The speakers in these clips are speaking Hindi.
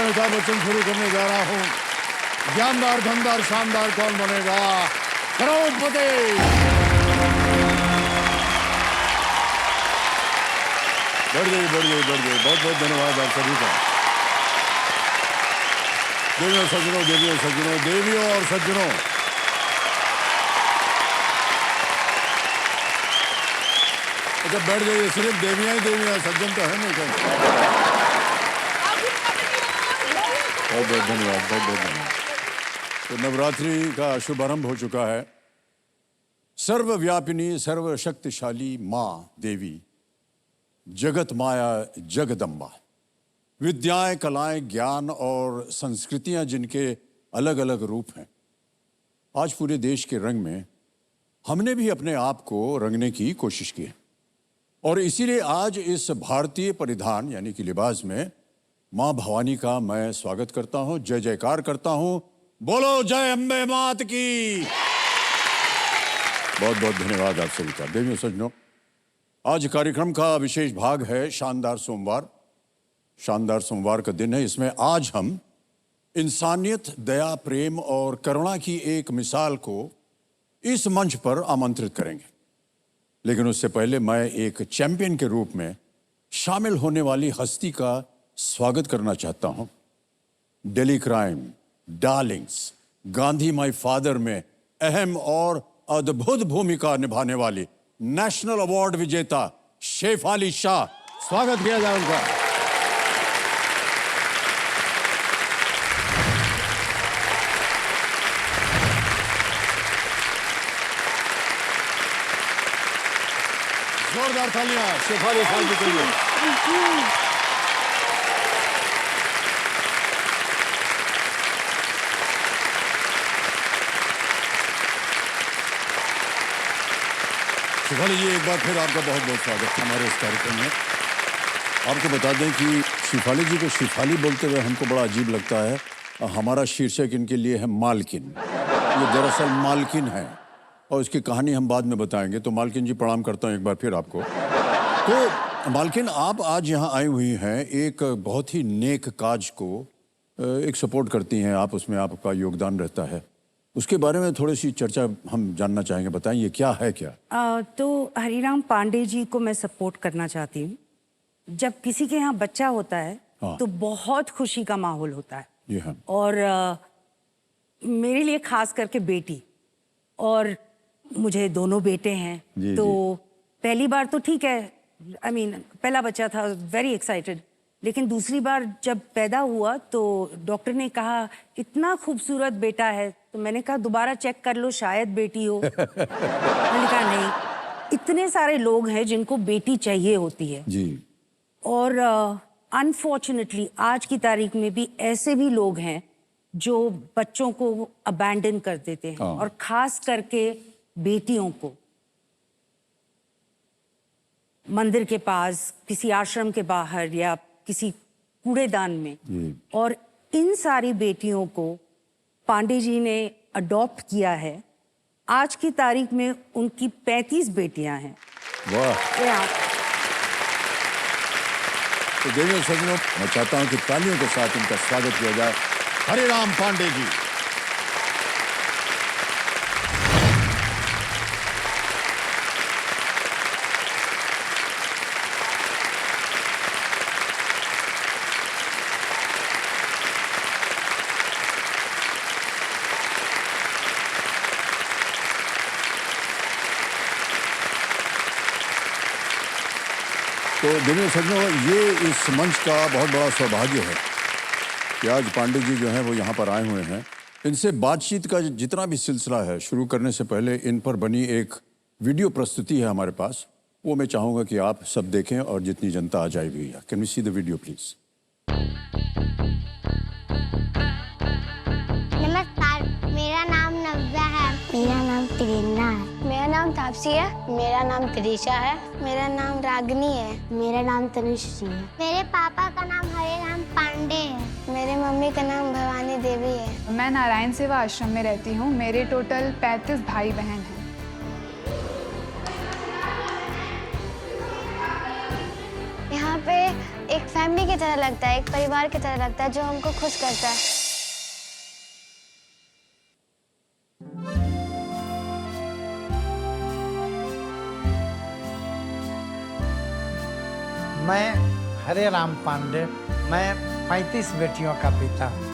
अमिताभ बच्चन शुरू करने जा रहा हूँ। जानदार, धनदार, शानदार कौन बनेगा करोड़पति। बढ़ गई। बहुत बहुत धन्यवाद आप सभी का। देवियों और सज्जनों, अच्छा बैठ जाइए। सिर्फ देवियां ही सज्जन तो है नहीं कहीं। बहुत धन्यवाद। तो नवरात्रि का शुभारंभ हो चुका है। सर्वव्यापिनी सर्वशक्तिशाली माँ देवी, जगत माया जगदम्बा, विद्याएं, कलाएं, ज्ञान और संस्कृतियां जिनके अलग अलग रूप हैं, आज पूरे देश के रंग में हमने भी अपने आप को रंगने की कोशिश की है। और इसीलिए आज इस भारतीय परिधान यानी कि लिबास में मां भवानी का मैं स्वागत करता हूं, जय जयकार करता हूं। बोलो जय अम्बे मात की। बहुत बहुत धन्यवाद आप सभी का। देवियों सज्जनों, आज कार्यक्रम का विशेष भाग है शानदार सोमवार। शानदार सोमवार का दिन है। इसमें आज हम इंसानियत, दया, प्रेम और करुणा की एक मिसाल को इस मंच पर आमंत्रित करेंगे। लेकिन उससे पहले मैं एक चैंपियन के रूप में शामिल होने वाली हस्ती का स्वागत करना चाहता हूं। Delhi crime, Darling's, Gandhi my father में अहम और अद्भुत भूमिका निभाने वाली नेशनल अवार्ड विजेता शेफाली शाह, स्वागत किया जाए उनका। जोरदार तालियां शेफाली शाह जी के लिए। शेफाली जी, एक बार फिर आपका बहुत बहुत स्वागत है हमारे इस कार्यक्रम में। आपको बता दें कि शेफाली जी को शेफाली बोलते हुए हमको बड़ा अजीब लगता है। हमारा शीर्षक इनके लिए है मालकिन। ये दरअसल मालकिन है और इसकी कहानी हम बाद में बताएंगे। तो मालकिन जी, प्रणाम करता हूँ एक बार फिर आपको। तो मालकिन, आप आज यहाँ आई हुई हैं एक बहुत ही नेक काज को एक सपोर्ट करती हैं आप, उसमें आपका योगदान रहता है। उसके बारे में थोड़ी सी चर्चा हम जानना चाहेंगे। बताएं ये क्या है क्या? तो हरिराम पांडे जी को मैं सपोर्ट करना चाहती हूँ। जब किसी के यहाँ बच्चा होता है तो बहुत खुशी का माहौल होता है। ये है। और मेरे लिए खास करके बेटी, और मुझे दोनों बेटे हैं। तो पहली बार तो ठीक है, पहला बच्चा था, वेरी एक्साइटेड। लेकिन दूसरी बार जब पैदा हुआ तो डॉक्टर ने कहा इतना खूबसूरत बेटा है, तो मैंने कहा दोबारा चेक कर लो, शायद बेटी हो। मैंने कहा नहीं, इतने सारे लोग हैं जिनको बेटी चाहिए होती है जी। और अनफॉर्चुनेटली आज की तारीख में भी ऐसे भी लोग हैं जो बच्चों को अबैंडन कर देते हैं, और खास करके बेटियों को मंदिर के पास, किसी आश्रम के बाहर या किसी कूड़ेदान में। और इन सारी बेटियों को पांडे जी ने अडॉप्ट किया है। आज की तारीख में उनकी 35 बेटियां हैं। वाह। तो देवियों सज्जनों, मैं चाहता हूं कि तालियों के साथ इनका स्वागत किया जाए। हरिराम पांडे जी। तो देवियों सज्जनों, ये इस मंच का बहुत बड़ा सौभाग्य है कि आज पांडे जी जो हैं वो यहाँ पर आए हुए हैं। इनसे बातचीत का जितना भी सिलसिला है, शुरू करने से पहले इन पर बनी एक वीडियो प्रस्तुति है हमारे पास, वो मैं चाहूँगा कि आप सब देखें और जितनी जनता आ जाए भी। Can we see the video please? नमस्कार, मेरा नाम नव्या है। मेरा नाम प्रेरणा है। मेरा नाम तापसी है। मेरा नाम त्रिशा है। मेरा नाम रागनी है। मेरा नाम तनुश्री है। मेरे पापा का नाम हरिराम पांडे है। मेरे मम्मी का नाम भवानी देवी है। मैं नारायण सेवा आश्रम में रहती हूँ। मेरे टोटल 35 भाई बहन हैं। यहाँ पे एक फैमिली की तरह लगता है, एक परिवार की तरह लगता है जो हमको खुश करता है। मैं हरे राम पांडे, मैं 35 बेटियों का पिता हूँ।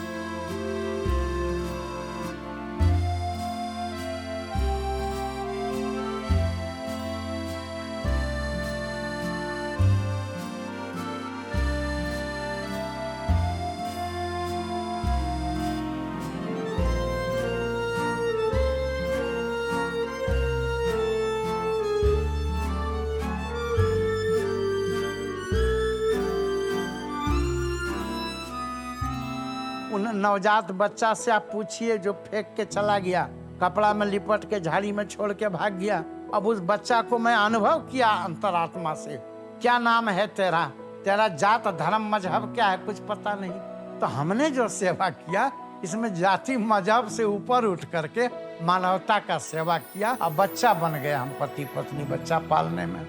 उन नवजात बच्चा से आप पूछिए जो फेंक के चला गया, कपड़ा में लिपट के झाड़ी में छोड़ के भाग गया। अब उस बच्चा को मैं अनुभव किया अंतरात्मा से, क्या नाम है तेरा, तेरा जात धर्म मजहब क्या है कुछ पता नहीं। तो हमने जो सेवा किया इसमें जाति मजहब से ऊपर उठ करके मानवता का सेवा किया। अब बच्चा बन गए हम पति पत्नी बच्चा पालने में।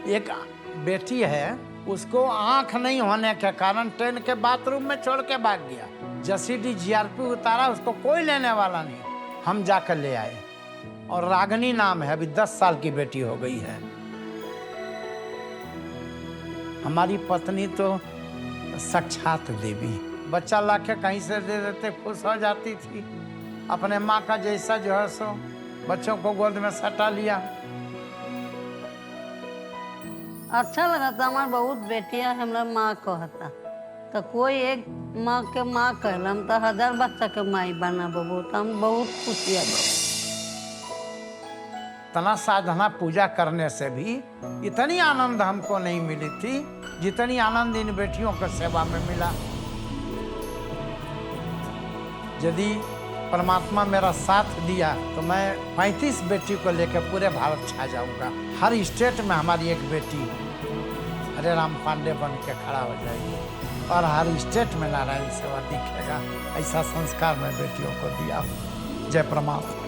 एक बेटी है, उसको आंख नहीं होने के कारण ट्रेन के बाथरूम में छोड़ के भाग गया। जसीडी जीआरपी उतारा, उसको कोई लेने वाला नहीं, हम जाकर ले आए। और रागनी नाम है, अभी 10 साल की बेटी हो गई है। हमारी पत्नी तो साक्षात देवी, बच्चा लाके कहीं से दे देते खुश हो जाती थी। अपने माँ का जैसा जो है सो बच्चों को गोद में सटा लिया। अच्छा लगा था। हमारे बहुत बेटियां हमरा माँ कहता, तो कोई एक माँ के माँ कहलम तो 1000 बच्चा के माई बना बबू, तो हम बहुत खुशी है। तना साधना पूजा करने से भी इतनी आनंद हमको नहीं मिली थी जितनी आनंद इन बेटियों की सेवा में मिला। यदि परमात्मा मेरा साथ दिया तो मैं 35 बेटी को लेकर पूरे भारत छा जाऊंगा। हर स्टेट में हमारी एक बेटी हरे राम पांडे बन के खड़ा हो जाएगी और हर स्टेट में नारायण सेवा दिखेगा। ऐसा संस्कार मैं बेटियों को दिया। जय परमात्मा।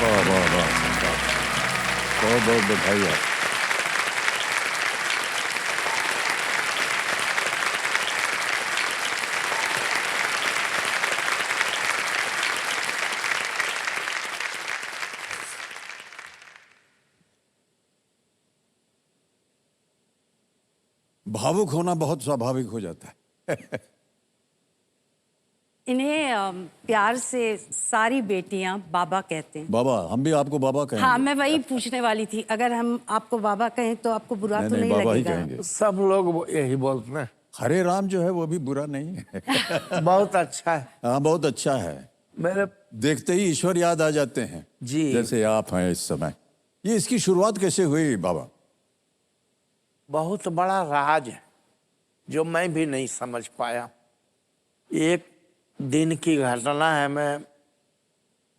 वाह वाह वाह, बहुत बहुत बधाई आप। भावुक होना बहुत स्वाभाविक हो जाता है। इन्हें प्यार से सारी बेटियां बाबा कहते हैं। बाबा, हम भी आपको बाबा कहेंगे। हाँ, मैं वही पूछने वाली थी, अगर हम आपको बाबा कहें तो आपको बुरा तो नहीं बाबा ही लगेगा? कहेंगे। सब लोग यही बोलते हैं। हरे राम जो है वो भी बुरा नहीं है। बहुत अच्छा है। हाँ, बहुत अच्छा है। मेरे देखते ही ईश्वर याद आ जाते हैं जी। जैसे आप हैं इस समय। ये इसकी शुरुआत कैसे हुई बाबा? बहुत बड़ा राज है जो मैं भी नहीं समझ पाया। एक दिन की घटना है। मैं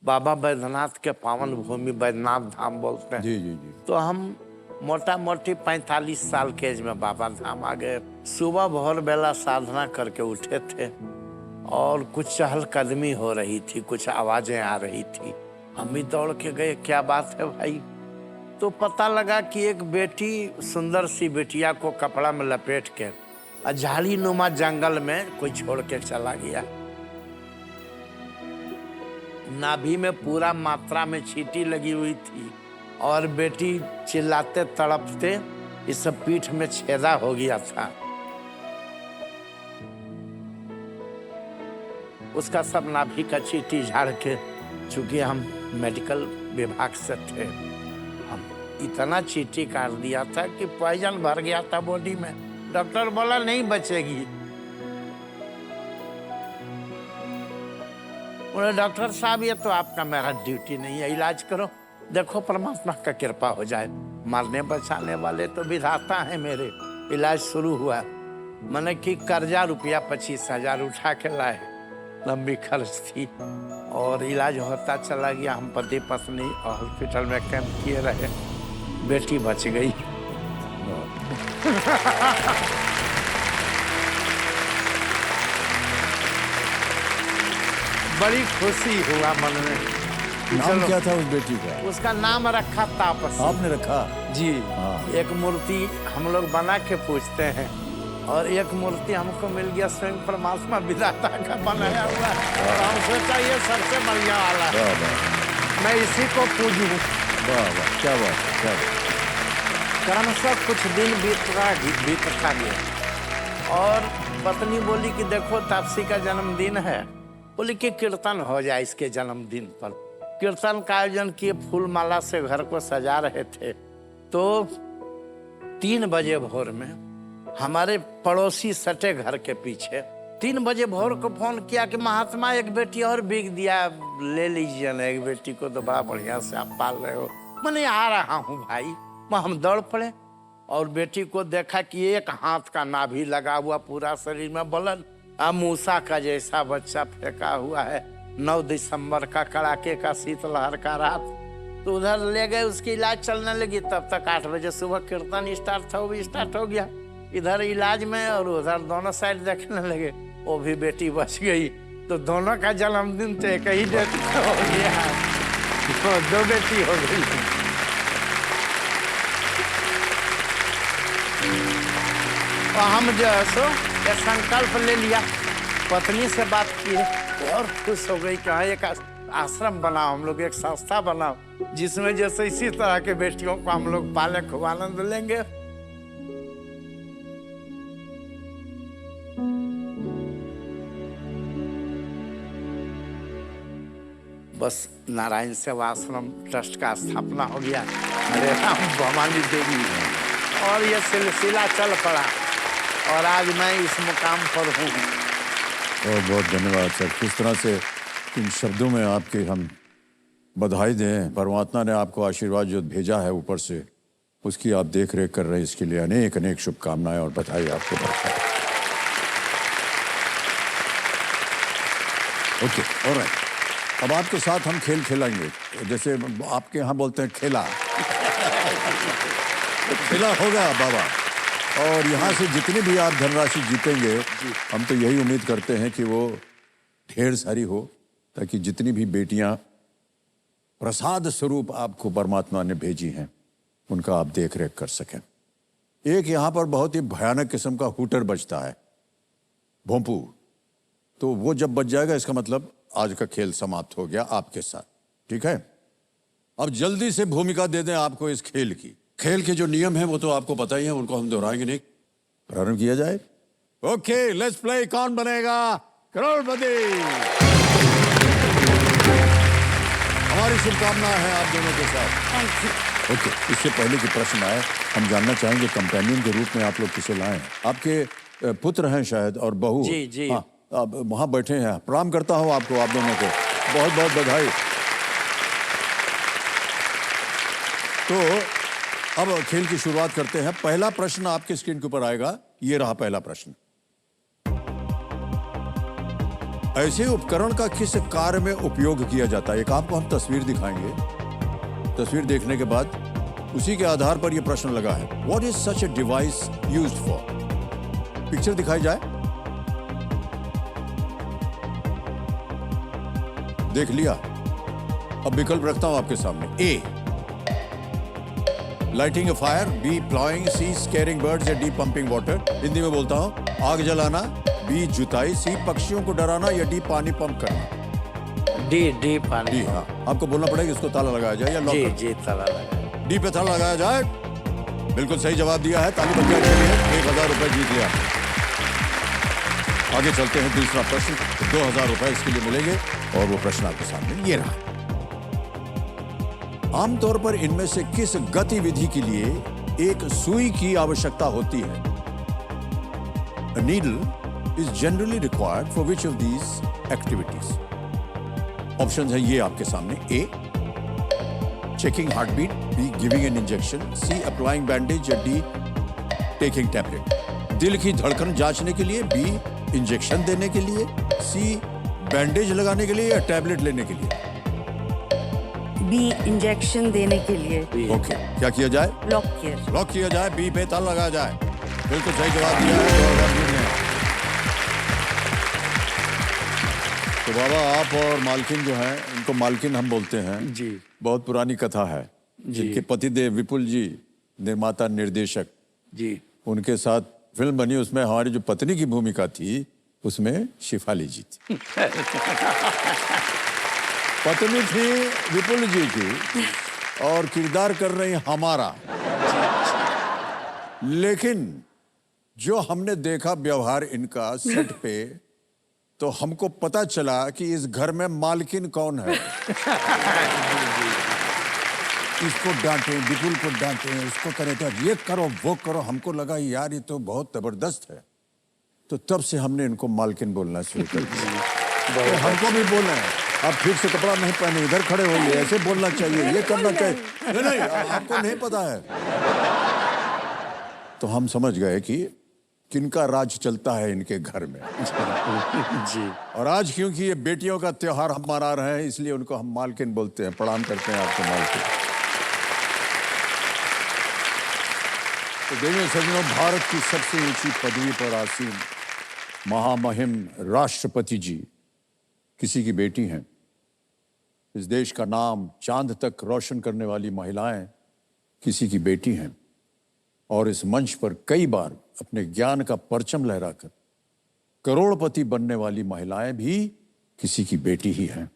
बाबा बैद्यनाथ के पावन भूमि बैद्यनाथ धाम बोलते हैं। जी जी जी। तो हम मोटा मोटी 45 साल के एज में बाबा धाम आ गए। सुबह भोर बेला साधना करके उठे थे और कुछ चहलकदमी हो रही थी, कुछ आवाजें आ रही थी। हम भी दौड़ के गए, क्या बात है भाई? तो पता लगा कि एक बेटी सुंदर सी बेटिया को कपड़ा में लपेट के झाड़ी नुमा जंगल में कोई छोड़ के चला गया। नाभि में पूरा मात्रा में चींटी लगी हुई थी और बेटी चिल्लाते तड़पते इस पीठ में छेदा हो गया था। उसका सब नाभि का चींटी झाड़ के, चूंकि हम मेडिकल विभाग से थे, हम इतना चींटी काट दिया था कि पॉइजन भर गया था बॉडी में। डॉक्टर बोला नहीं बचेगी। बोले डॉक्टर साहब ये तो आपका मेरा ड्यूटी नहीं है, इलाज करो, देखो परमात्मा का कृपा हो जाए। मारने बचाने वाले तो विधाता है मेरे। इलाज शुरू हुआ। मैंने कि कर्जा रुपया 25,000 उठा के लाए, लंबी खर्च थी और इलाज होता चला गया। हम पति पत्नी हॉस्पिटल में कैंप किए रहे। बेटी बच गई। बड़ी खुशी हुआ मन में। नाम चलो। क्या था उस बेटी का? उसका नाम रखा तापसी। आपने रखा? जी। हाँ। एक मूर्ति हम लोग बना के पूछते हैं और एक मूर्ति हमको मिल गया स्वयं परमात्मा विधाता का बनाया हुआ है। और हम सोचा ये सबसे बढ़िया वाला है, वाह वाह मैं इसी को पूजूं। वाह वाह, क्या बात है, क्या बात। क्रमशः कुछ दिन बीतता गया और पत्नी बोली कि देखो तापसी का जन्मदिन है, बोली कि कीर्तन हो जाए इसके जन्मदिन पर। कीर्तन का आयोजन किए, फूल माला से घर को सजा रहे थे। तो 3 बजे भोर में हमारे पड़ोसी सटे घर के पीछे 3 बजे भोर को फोन किया कि महात्मा एक बेटी और बिक दिया, ले लीजिए ना, एक बेटी को तो बड़ा बढ़िया से आप पाल रहे हो। मैंने आ रहा हूँ भाई। हम दौड़ पड़े और बेटी को देखा कि एक हाथ का नाभि लगा हुआ, पूरा शरीर में बलन, मूसा का जैसा बच्चा फेंका हुआ है। 9 दिसंबर का कड़ाके का शीतलहर का रात। तो उधर ले गए, उसकी इलाज चलने लगी। तब तक 8 बजे सुबह कीर्तन स्टार्ट हो गया। इधर इलाज में और उधर दोनों साइड देखने लगे, वो भी बेटी बच गई। तो दोनों का जन्मदिन तो एक ही डेट हो गया, 2 बेटी हो गई। और हम जो है सो ये संकल्प ले लिया, पत्नी से बात की और खुश हो गई कि हाँ एक आश्रम बनाओ, हम लोग एक संस्था बनाओ जिसमें जैसे इसी तरह के बेटियों को हम लोग पाले, खूब आनंद लेंगे। बस नारायण सेवा आश्रम ट्रस्ट का स्थापना हो गया, हरे राम भवानी देवी, और ये सिलसिला चल पड़ा और आज मैं इस मुकाम पर हूँ। बहुत बहुत धन्यवाद सर। किस तरह से इन शब्दों में आपके हम बधाई दें। परमात्मा ने आपको आशीर्वाद जो भेजा है ऊपर से, उसकी आप देख रेख कर रहे हैं, इसके लिए अनेक अनेक शुभकामनाएं और बधाई आपको। Okay, alright. अब आपके साथ हम खेल खेलेंगे, जैसे आपके यहाँ बोलते हैं खेला। खेला होगा बाबा। और यहाँ से जितनी भी आप धनराशि जीतेंगे, हम तो यही उम्मीद करते हैं कि वो ढेर सारी हो, ताकि जितनी भी बेटियां प्रसाद स्वरूप आपको परमात्मा ने भेजी हैं, उनका आप देख रेख कर सकें। एक यहाँ पर बहुत ही भयानक किस्म का हूटर बजता है, भोंपू। तो वो जब बज जाएगा, इसका मतलब आज का खेल समाप्त हो गया आपके साथ, ठीक है? अब जल्दी से भूमिका दे दें आपको इस खेल की। खेल के जो नियम हैं वो तो आपको पता ही है, उनको हम दोहराएंगे नहीं। प्रारंभ किया जाए। Okay, let's play. कौन बनेगा करोड़पति? हमारी शुभकामना है आप दोनों के साथ। ओके, इससे पहले कि प्रश्न आए, हम जानना चाहेंगे कंपेनियन के रूप में आप लोग किसे लाए हैं? आपके पुत्र हैं शायद और बहू। जी जी। हाँ, आप वहाँ बैठे हैं। प्रणाम करता हूँ आपको, आप दोनों को बहुत बहुत बधाई। तो अब खेल की शुरुआत करते हैं। पहला प्रश्न आपके स्क्रीन के ऊपर आएगा। ये रहा पहला प्रश्न। ऐसे उपकरण का किस कार्य में उपयोग किया जाता है? एक आपको हम तस्वीर दिखाएंगे। तस्वीर देखने के बाद उसी के आधार पर यह प्रश्न लगा है। What is such a device used for? Picture दिखाई जाए, देख लिया। अब विकल्प रखता हूं आपके सामने। ए, लाइटिंग ए फायर, बी प्लॉइंग, सी स्केरिंग बर्ड्स, या डी पंपिंग वाटर। हिंदी में बोलता हूं, आग जलाना, बी जुताई, सी पक्षियों को डराना, या डी पानी पंप करना। डी पानी। डी, हाँ। आपको बोलना पड़ेगा इसको ताला लगाया जाए या लॉक? जी जी, ताला लगाया। डी पे ताला लगाया जाए। बिल्कुल सही जवाब दिया है, ताली बज जाए। 1000 रुपए जीत लिया। आगे चलते हैं। दूसरा प्रश्न, 2000 रुपए इसके लिए मिलेंगे और वो प्रश्न आपके सामने ये रहा। आमतौर पर इनमें से किस गतिविधि के लिए एक सुई की आवश्यकता होती है? A needle is generally required for which of these activities? Option है ये आपके सामने। A, checking heart beat, B giving an injection, C applying bandage, या डी टेकिंग टैबलेट। दिल की धड़कन जांचने के लिए, बी इंजेक्शन देने के लिए, सी बैंडेज लगाने के लिए, या टैबलेट लेने के लिए। बी इंजेक्शन देने के लिए ओके, क्या किया जाए? लॉक किया जाए। लॉक किया जाए, बी पे ताला लगाया जाए। बिल्कुल सही जवाब दिया है 2000 ने। तो बाबा, आप और मालकिन जो हैं, इनको मालकिन हम बोलते हैं जी। बहुत पुरानी कथा है। जिनके पतिदेव विपुल जी, निर्माता निर्देशक जी। उनके साथ फिल्म बनी, उसमें हमारी जो पत्नी की भूमिका थी उसमें शिफाली जी थी। पत्नी थी विपुल जी की और किरदार कर रही हमारा। लेकिन जो हमने देखा व्यवहार इनका सेट पे, तो हमको पता चला कि इस घर में मालकिन कौन है। इसको डांटे, विपुल को डांटे, उसको करे तो ये करो वो करो। हमको लगा यार ये तो बहुत जबरदस्त है। तो तब से हमने इनको मालकिन बोलना शुरू कर दिया। तो हमको भी बोलना है, आप ठीक से कपड़ा नहीं पहने, इधर खड़े होइए, ऐसे बोलना चाहिए, ये करना चाहिए। नहीं, आपको नहीं पता है। तो हम समझ गए कि किनका राज चलता है इनके घर में। जी। और आज क्योंकि ये बेटियों का त्योहार हम मना रहे हैं, इसलिए उनको हम मालकिन बोलते हैं। प्रणाम करते हैं आपको मालकिन। तो देखिए सज्जनों, भारत की सबसे ऊंची पदवी पर आसीन महामहिम राष्ट्रपति जी किसी की बेटी हैं। इस देश का नाम चांद तक रोशन करने वाली महिलाएं किसी की बेटी हैं। और इस मंच पर कई बार अपने ज्ञान का परचम लहराकर करोड़पति बनने वाली महिलाएं भी किसी की बेटी ही हैं।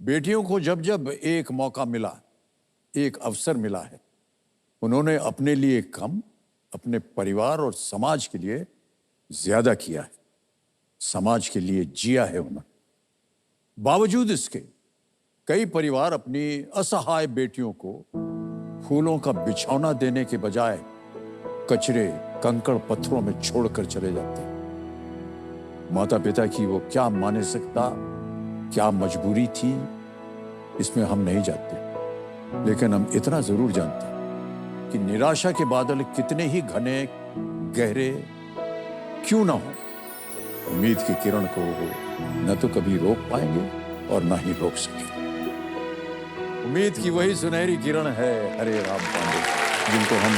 बेटियों को जब जब एक मौका मिला, एक अवसर मिला है, उन्होंने अपने लिए कम, अपने परिवार और समाज के लिए ज्यादा किया है। समाज के लिए जिया है उन्होंने। बावजूद इसके कई परिवार अपनी असहाय बेटियों को फूलों का बिछौना देने के बजाय कचरे, कंकड़, पत्थरों में छोड़कर चले जाते हैं। माता पिता की वो क्या मानसिकता, क्या मजबूरी थी, इसमें हम नहीं जानते। लेकिन हम इतना जरूर जानते हैं कि निराशा के बादल कितने ही घने, गहरे क्यों ना हो, उम्मीद की किरण को न तो कभी रोक पाएंगे और न ही रोक सकेंगे। उम्मीद की वही सुनहरी किरण है हरे राम पांडे, जिनको हम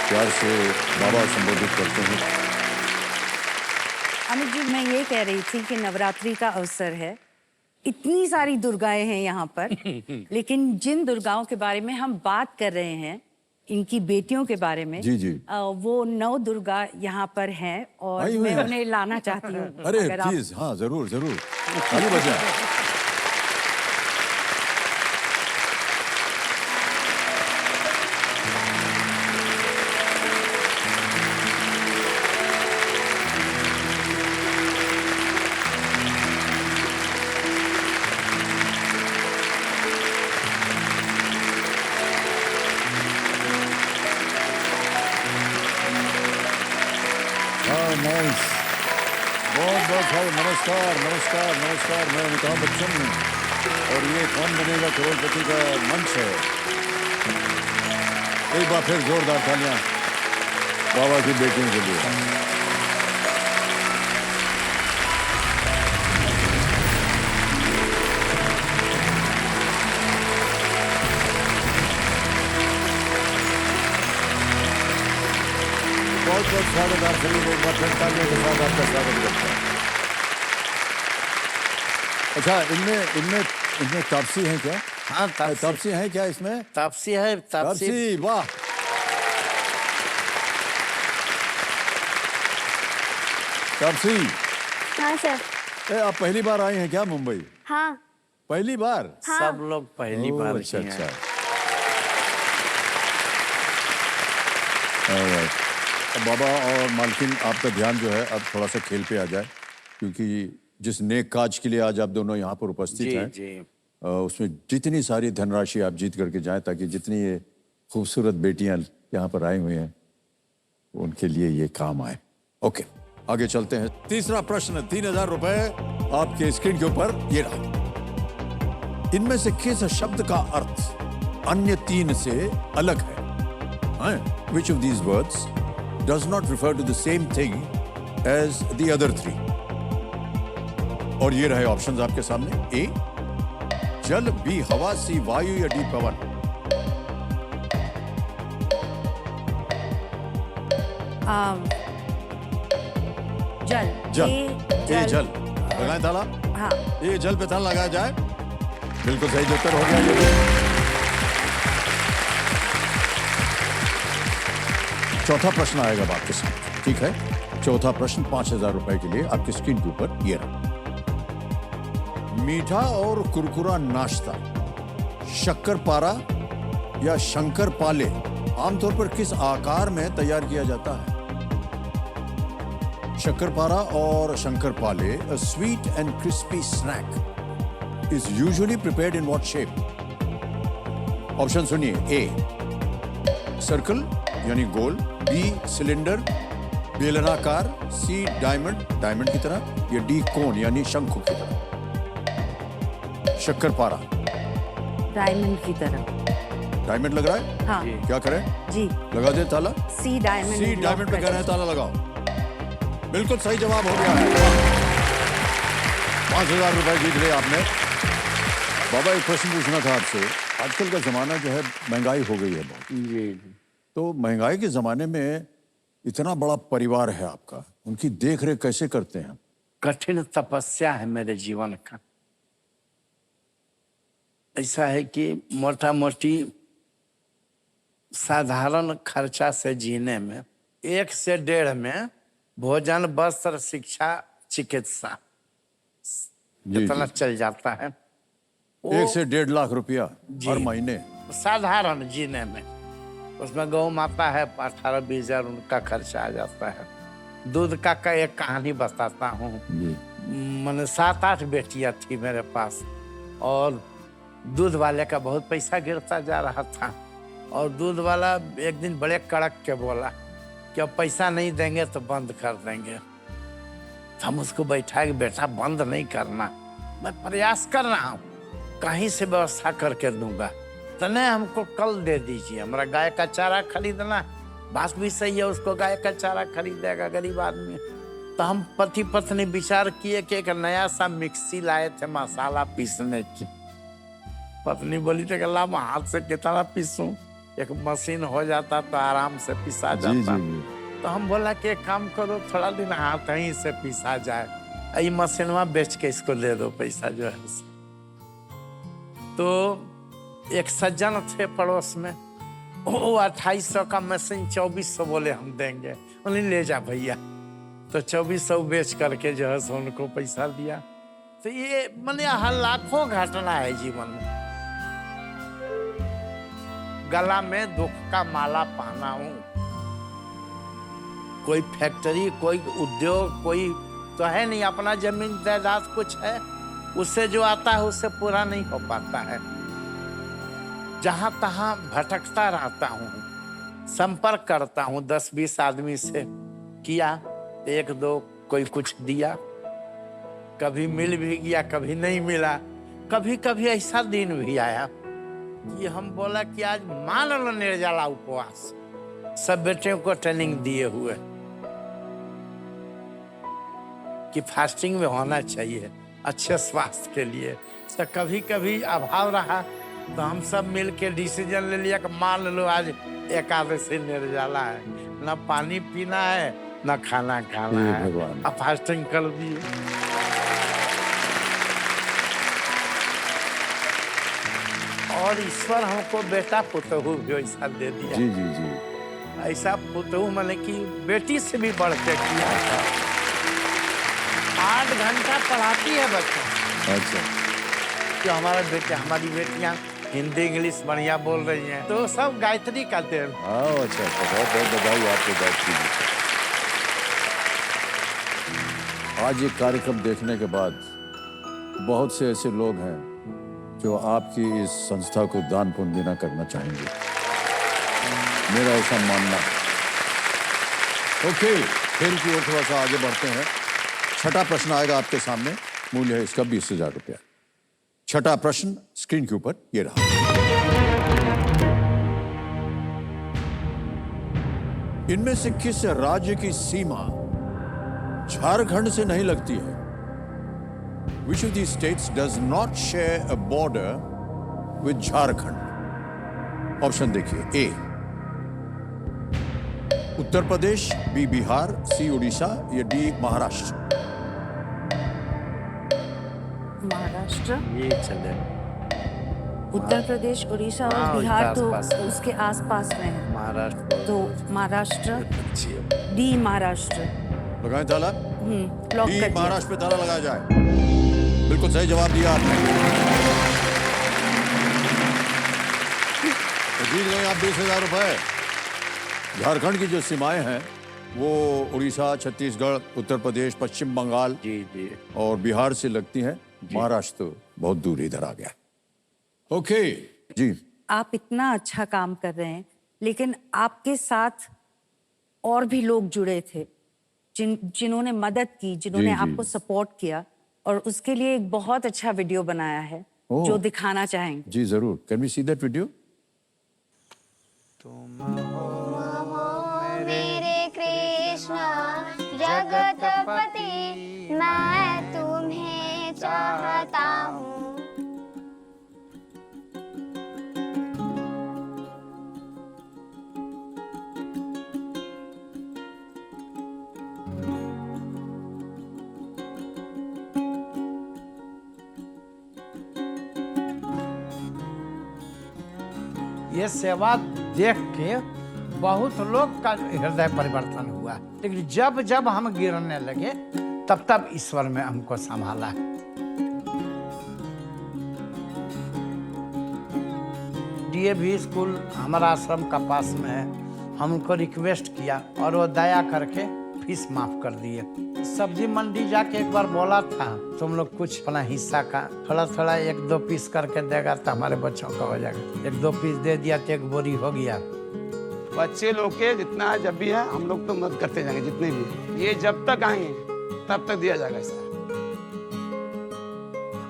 प्यार से बाबा संबोधित करते हैं। अमित जी, मैं ये कह रही थी कि नवरात्रि का अवसर है, इतनी सारी दुर्गाएं हैं यहाँ पर, लेकिन जिन दुर्गाओं के बारे में हम बात कर रहे हैं, इनकी बेटियों के बारे में, जी जी, वो 9 दुर्गा यहाँ पर हैं और मैं उन्हें लाना चाहती हूँ। अरे प्लीज, हाँ जरूर जरूर, ताली बजाएं। नाइस, बहुत बहुत सारे नमस्कार नमस्कार नमस्कार। मैं अमिताभ बच्चन हूँ और ये कौन बनेगा करोड़पति का मंच है। एक बार फिर जोरदार तालियां बाबा की बेटियों के लिए। बहुत बहुत स्वागत आप सभी को, एक बार फिर तालियों के साथ आपका स्वागत करता हूँ। अच्छा, इनमें तापसी हैं क्या? हाँ, तापसी हैं क्या इसमें? तापसी है, तापसी, वाह। तापसी, हाँ सर। आप पहली बार आई हैं क्या मुंबई? हाँ। पहली बार? सब लोग पहली बार अच्छा किए हैं। अच्छा। Alright. अब बाबा और मालकिन, आपका ध्यान जो है अब थोड़ा सा खेल पे आ जाए, क्योंकि जिस नेक काज के लिए आज आप दोनों यहाँ पर उपस्थित हैं, जी। उसमें जितनी सारी धनराशि आप जीत करके जाएं, ताकि जितनी ये खूबसूरत बेटियां यहाँ पर आई हुई हैं उनके लिए ये काम आए। ओके, आगे चलते हैं। तीसरा प्रश्न, 3000 रुपए आपके स्क्रीन के ऊपर ये रहा। इनमें से किस शब्द का अर्थ अन्य 3 से अलग है? Which of these words does not refer to the same thing as the other 3? और ये रहे ऑप्शंस आपके सामने। ए जल, बी हवा, सी वायु या डी पवन? जल। जल। ए ए जल। लगाएं ताला। हाँ। ए जल पे ताला लगाया जाए। बिल्कुल सही उत्तर हो गया ये। चौथा प्रश्न आएगा अब आपके साथ, ठीक है? चौथा प्रश्न 5,000 रुपए के लिए आपकी स्क्रीन के ऊपर ये रहा। मीठा और कुरकुरा नाश्ता शक्करपारा या शंकरपाले आमतौर पर किस आकार में तैयार किया जाता है? शक्करपारा और शंकरपाले, a sweet and crispy snack, is usually prepared in what shape? Option सुनिए। ए सर्कल यानी गोल, बी सिलेंडर बेलनाकार, सी डायमंड डायमंड की तरह, या डी कोन यानी शंकु की तरह? शक्करपारा डायमंड की तरह। डायमंड लग रहा है? हाँ क्या करें? जी। लगा दे ताला। सी डायमंड। सी डायमंड पे कह रहे हैं, ताला लगाओ। बिल्कुल सही जवाब हो गया है। 5,000 रुपए जीत लिया आपने। बाबा एक प्रश्न पूछना था आपसे। आजकल का जमाना जो है महंगाई हो गई है बहुत। जी। तो महंगाई के जमाने में इतना बड़ा परिवार है आपका, उनकी देख रेख कैसे करते हैं? कठिन तपस्या है मेरे जीवन का। ऐसा है कि मोटा मोटी साधारण खर्चा से जीने में 1 से 1.5 में भोजन, वस्त्र, शिक्षा, चिकित्सा इतना चल जाता है। 1 से 1.5 लाख रुपया हर महीने साधारण जीने में। उसमें गौ माता है, 18-20 हजार उनका खर्चा आ जाता है। दूध का एक कहानी बताता हूँ। मैंने 7-8 बेटियां थी मेरे पास, और दूध वाले का बहुत पैसा गिरता जा रहा था। और दूध वाला एक दिन बड़े कड़क के बोला कि अब पैसा नहीं देंगे तो बंद कर देंगे। तो हम उसको बैठा कि बेटा बंद नहीं करना, मैं प्रयास कर रहा हूँ, कहीं से व्यवस्था करके दूंगा। तो नहीं, हमको कल दे दीजिए, हमारा गाय का चारा खरीदना। बात भी सही है, उसको गाय का चारा खरीदेगा गरीब आदमी। तो हम पति पत्नी विचार किए कि एक नया सा मिक्सी लाए थे मसाला पीसने की। पत्नी बोली थे कि ला मैं हाथ से कितना पीसूं, एक मशीन हो जाता तो आराम से पिसा जाता। तो हम बोला कि एक काम करो, थोड़ा दिन हाथ ही से पिसा जाए, ये मशीनवा बेच के इसको दे दो पैसा जो है। तो एक सज्जन थे पड़ोस में, वो 2800 का मशीन 2400 बोले हम देंगे। उन्हें ले जा भैया। तो 2400 बेच करके जो है उनको पैसा दिया। तो ये मैंने लाखों घटना है जीवन में। गला में दुख का माला पहना हूं। कोई फैक्ट्री, कोई उद्योग, कोई तो है नहीं, अपना जमीन जायदाद कुछ है, उससे जो आता है उससे पूरा नहीं हो पाता है। जहां तहां भटकता रहता हूं, संपर्क करता हूं 10-20 आदमी से किया, 1-2 कोई कुछ दिया, कभी मिल भी गया, कभी नहीं मिला। कभी कभी ऐसा दिन भी आया कि हम बोला कि आज मान लो निर्जला उपवास, सब बेटियों को ट्रेनिंग दिए हुए कि फास्टिंग में होना चाहिए अच्छे स्वास्थ्य के लिए। तो कभी कभी अभाव रहा तो हम सब मिल के डिसीजन ले लिया कि मान लो आज एकादशी निर्जला है, न पानी पीना है न खाना खाना है, अब फास्टिंग कर दिए। और ईश्वर हमको बेटा पुतहु भी ऐसा दे दिया। जी जी जी। ऐसा पुतहु मैंने कि बेटी से भी बढ़ के किया था। 8 घंटा पढ़ाती है बच्चा। अच्छा। कि हमारा बेटे, हमारी बेटियां हिंदी इंग्लिश बढ़िया बोल रही हैं, तो सब गायत्री का देन। अच्छा, बहुत बहुत बधाई आपको गायत्री जी। आज ये कार्यक्रम देखने के बाद बहुत से ऐसे लोग हैं जो आपकी इस संस्था को दान पुण्य देना करना चाहेंगे, मेरा ऐसा मानना है। ओके, खेल की ओर थोड़ा सा आगे बढ़ते हैं। छठा प्रश्न आएगा आपके सामने, मूल्य है इसका 20,000 रुपया। छठा प्रश्न स्क्रीन के ऊपर ये रहा। इनमें से किस राज्य की सीमा झारखंड से नहीं लगती है? Which of these states does not share a border with Jharkhand? Option देखिए, ए उत्तर प्रदेश, बी बिहार, सी उड़ीसा या डी महाराष्ट्र। महाराष्ट्र, ये चले उत्तर प्रदेश, उड़ीसा और हाँ, बिहार तो आसपास है। उसके आसपास में है। महाराष्ट्र तो महाराष्ट्र, अच्छी है। डी महाराष्ट्र। लगाएं ताला। लॉक डी कर दिया। महाराष्ट्र पे ताला लगाया जाए। बिल्कुल सही जवाब दिया आपने। तो जीत गए आप 20,000 रुपए। झारखंड की जो सीमाएं हैं वो उड़ीसा, छत्तीसगढ़, उत्तर प्रदेश, पश्चिम बंगाल जी जी और बिहार से लगती हैं। महाराष्ट्र तो बहुत दूर इधर आ गया। ओके जी। आप इतना अच्छा काम कर रहे हैं, लेकिन आपके साथ और भी लोग जुड़े थे जिन्होंने मदद की, जिन्होंने जी, जी। आपको सपोर्ट किया, और उसके लिए एक बहुत अच्छा वीडियो बनाया है ओह। जो दिखाना चाहेंगे। जी जरूर। Can we see that video? मेरे कृष्ण जगतपति, मैं तुम्हें चाहता हूँ। ये सेवा देख के बहुत लोग का हृदय परिवर्तन हुआ, लेकिन जब जब हम गिरने लगे तब तब ईश्वर में हमको संभाला। डीएवी स्कूल हमारा आश्रम का पास में है। हम उनको रिक्वेस्ट किया और वो दया करके फीस माफ कर दिए। सब्जी मंडी जाके एक बार बोला था, तुम लोग कुछ अपना हिस्सा का थोड़ा थोड़ा 1-2 पीस करके देगा तो हमारे बच्चों का हो जाएगा। 1-2 पीस दे दिया तो 1 बोरी हो गया। बच्चे लोग के जितना है, जब भी है हम लोग तो मदद करते जाएंगे जितने भी। ये जब तक आएंगे तब तक दिया जाएगा इसका।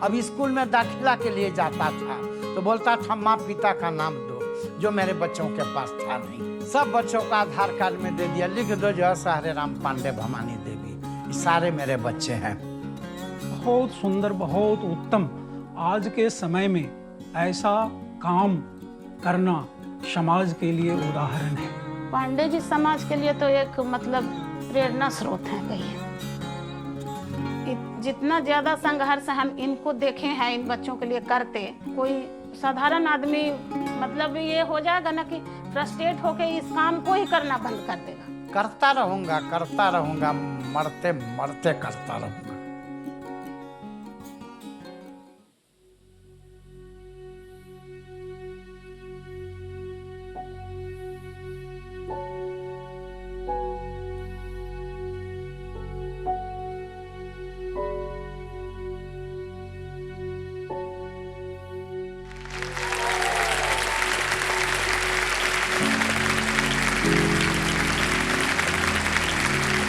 अब स्कूल में दाखिला के लिए जाता था तो बोलता था माँ पिता का नाम दो, जो मेरे बच्चों के पास था नहीं। सब बच्चों का आधार कार्ड में दे दिया, लिख दो जो हरे राम पांडे भवानी देवी, ये सारे मेरे बच्चे हैं। बहुत सुंदर, बहुत उत्तम। आज के समय में ऐसा काम करना समाज के लिए उदाहरण है। पांडे जी समाज के लिए तो एक मतलब प्रेरणा स्रोत है। कहिए जितना ज्यादा संघर्ष हम इनको देखे हैं, इन बच्चों के लिए करते, कोई साधारण आदमी मतलब ये हो जाएगा ना कि फ्रस्ट्रेट होके इस काम को ही करना बंद कर देगा। करता रहूंगा, मरते मरते करता रहूंगा।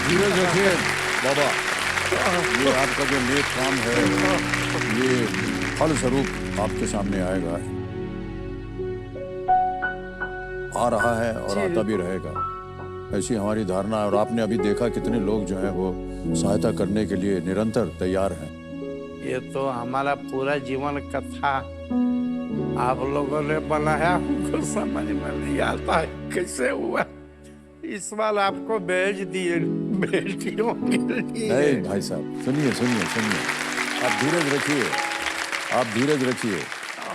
धीरज रखिए बाबा। ये आपका जो नेक काम है ये फल स्वरूप आपके सामने आएगा, आ रहा है और आता भी रहेगा, ऐसी हमारी धारणा है। और आपने अभी देखा कितने लोग जो हैं वो सहायता करने के लिए निरंतर तैयार हैं। ये तो हमारा पूरा जीवन कथा आप लोगों ने बनाया, हमको समझ में नहीं आता कैसे हुआ। इस बार आपको भेज दिए बेटियों के लिए। नहीं भाई साहब, सुनिए सुनिए सुनिए, आप धीरज रखिए, आप धीरज रखिए।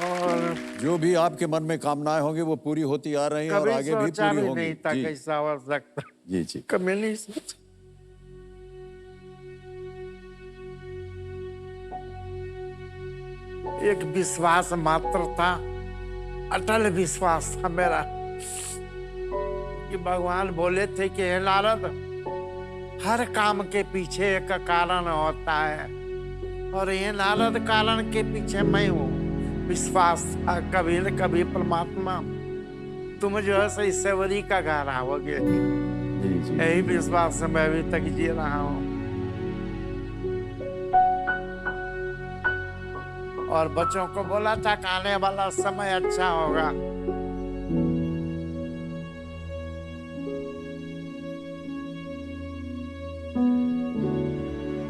और जो भी आपके मन में कामनाएं होंगी वो पूरी होती आ रही हैं और कभी आगे भी सोचा पूरी भी होंगी। नहीं था जी कैसा हो सकता। जी जी। कभी नहीं सोचा। एक विश्वास मात्र था, अटल विश्वास था मेरा कि भगवान बोले थे कि हे नारद, हर काम के पीछे एक कारण होता है और ये नारद कारण के पीछे मैं हूँ। विश्वास था कभी न कभी परमात्मा तुम जो है सही सेवरी का घर आओगे। यही विश्वास से मैं अभी तक जी रहा हूँ। और बच्चों को बोला था कि आने वाला समय अच्छा होगा।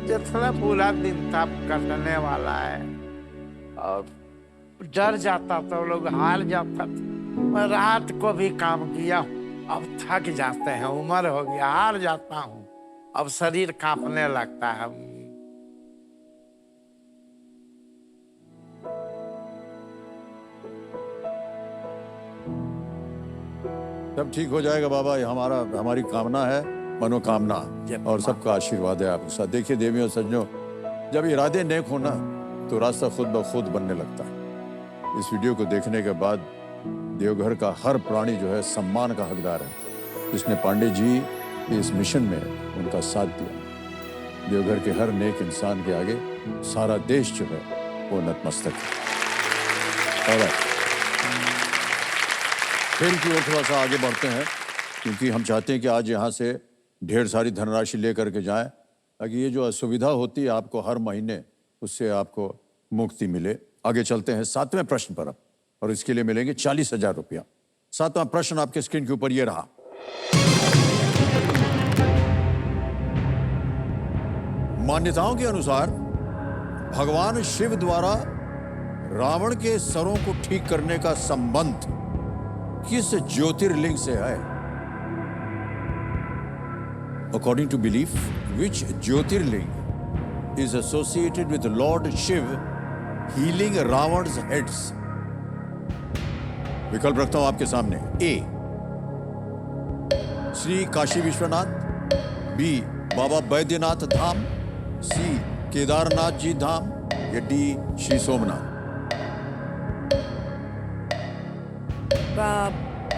ये फैसला पूरा दिन तब करने वाला है और डर जाता तो लोग हार जाता था। मैं रात को भी काम किया, अब थक जाते हैं, उम्र हो गया, हार जाता हूँ, अब शरीर कांपने लगता है। सब ठीक हो जाएगा बाबा, ये हमारी कामना है, मनोकामना, और सबका आशीर्वाद है आपके साथ। देखिए देवियों सज्जनों, जब इरादे नेक हो ना तो रास्ता खुद ब खुद बनने लगता है। इस वीडियो को देखने के बाद देवघर का हर प्राणी जो है सम्मान का हकदार है। इसने पांडे जी के इस मिशन में उनका साथ दिया। देवघर के हर नेक इंसान के आगे सारा देश जो है वो नतमस्तक है। खेल की ओर थोड़ा सा आगे बढ़ते हैं, क्योंकि हम चाहते हैं कि आज यहाँ से ढेर सारी धनराशि लेकर के जाएं, ताकि ये जो असुविधा होती है आपको हर महीने, उससे आपको मुक्ति मिले। आगे चलते हैं 7वें प्रश्न पर अब, और इसके लिए मिलेंगे 40,000 रुपया। 7वां प्रश्न आपके स्क्रीन के ऊपर ये रहा। मान्यताओं के अनुसार भगवान शिव द्वारा रावण के सरों को ठीक करने का संबंध किस ज्योतिर्लिंग से है? According to belief, which Jyotirlinga is associated with Lord Shiv healing Ravan's heads? विकल्प रखता हूं आपके सामने। A, Shri Kashi Vishwanath, B, Baba Baidyanath Dham, C, Kedarnath ji धाम, या D, श्री सोमनाथ।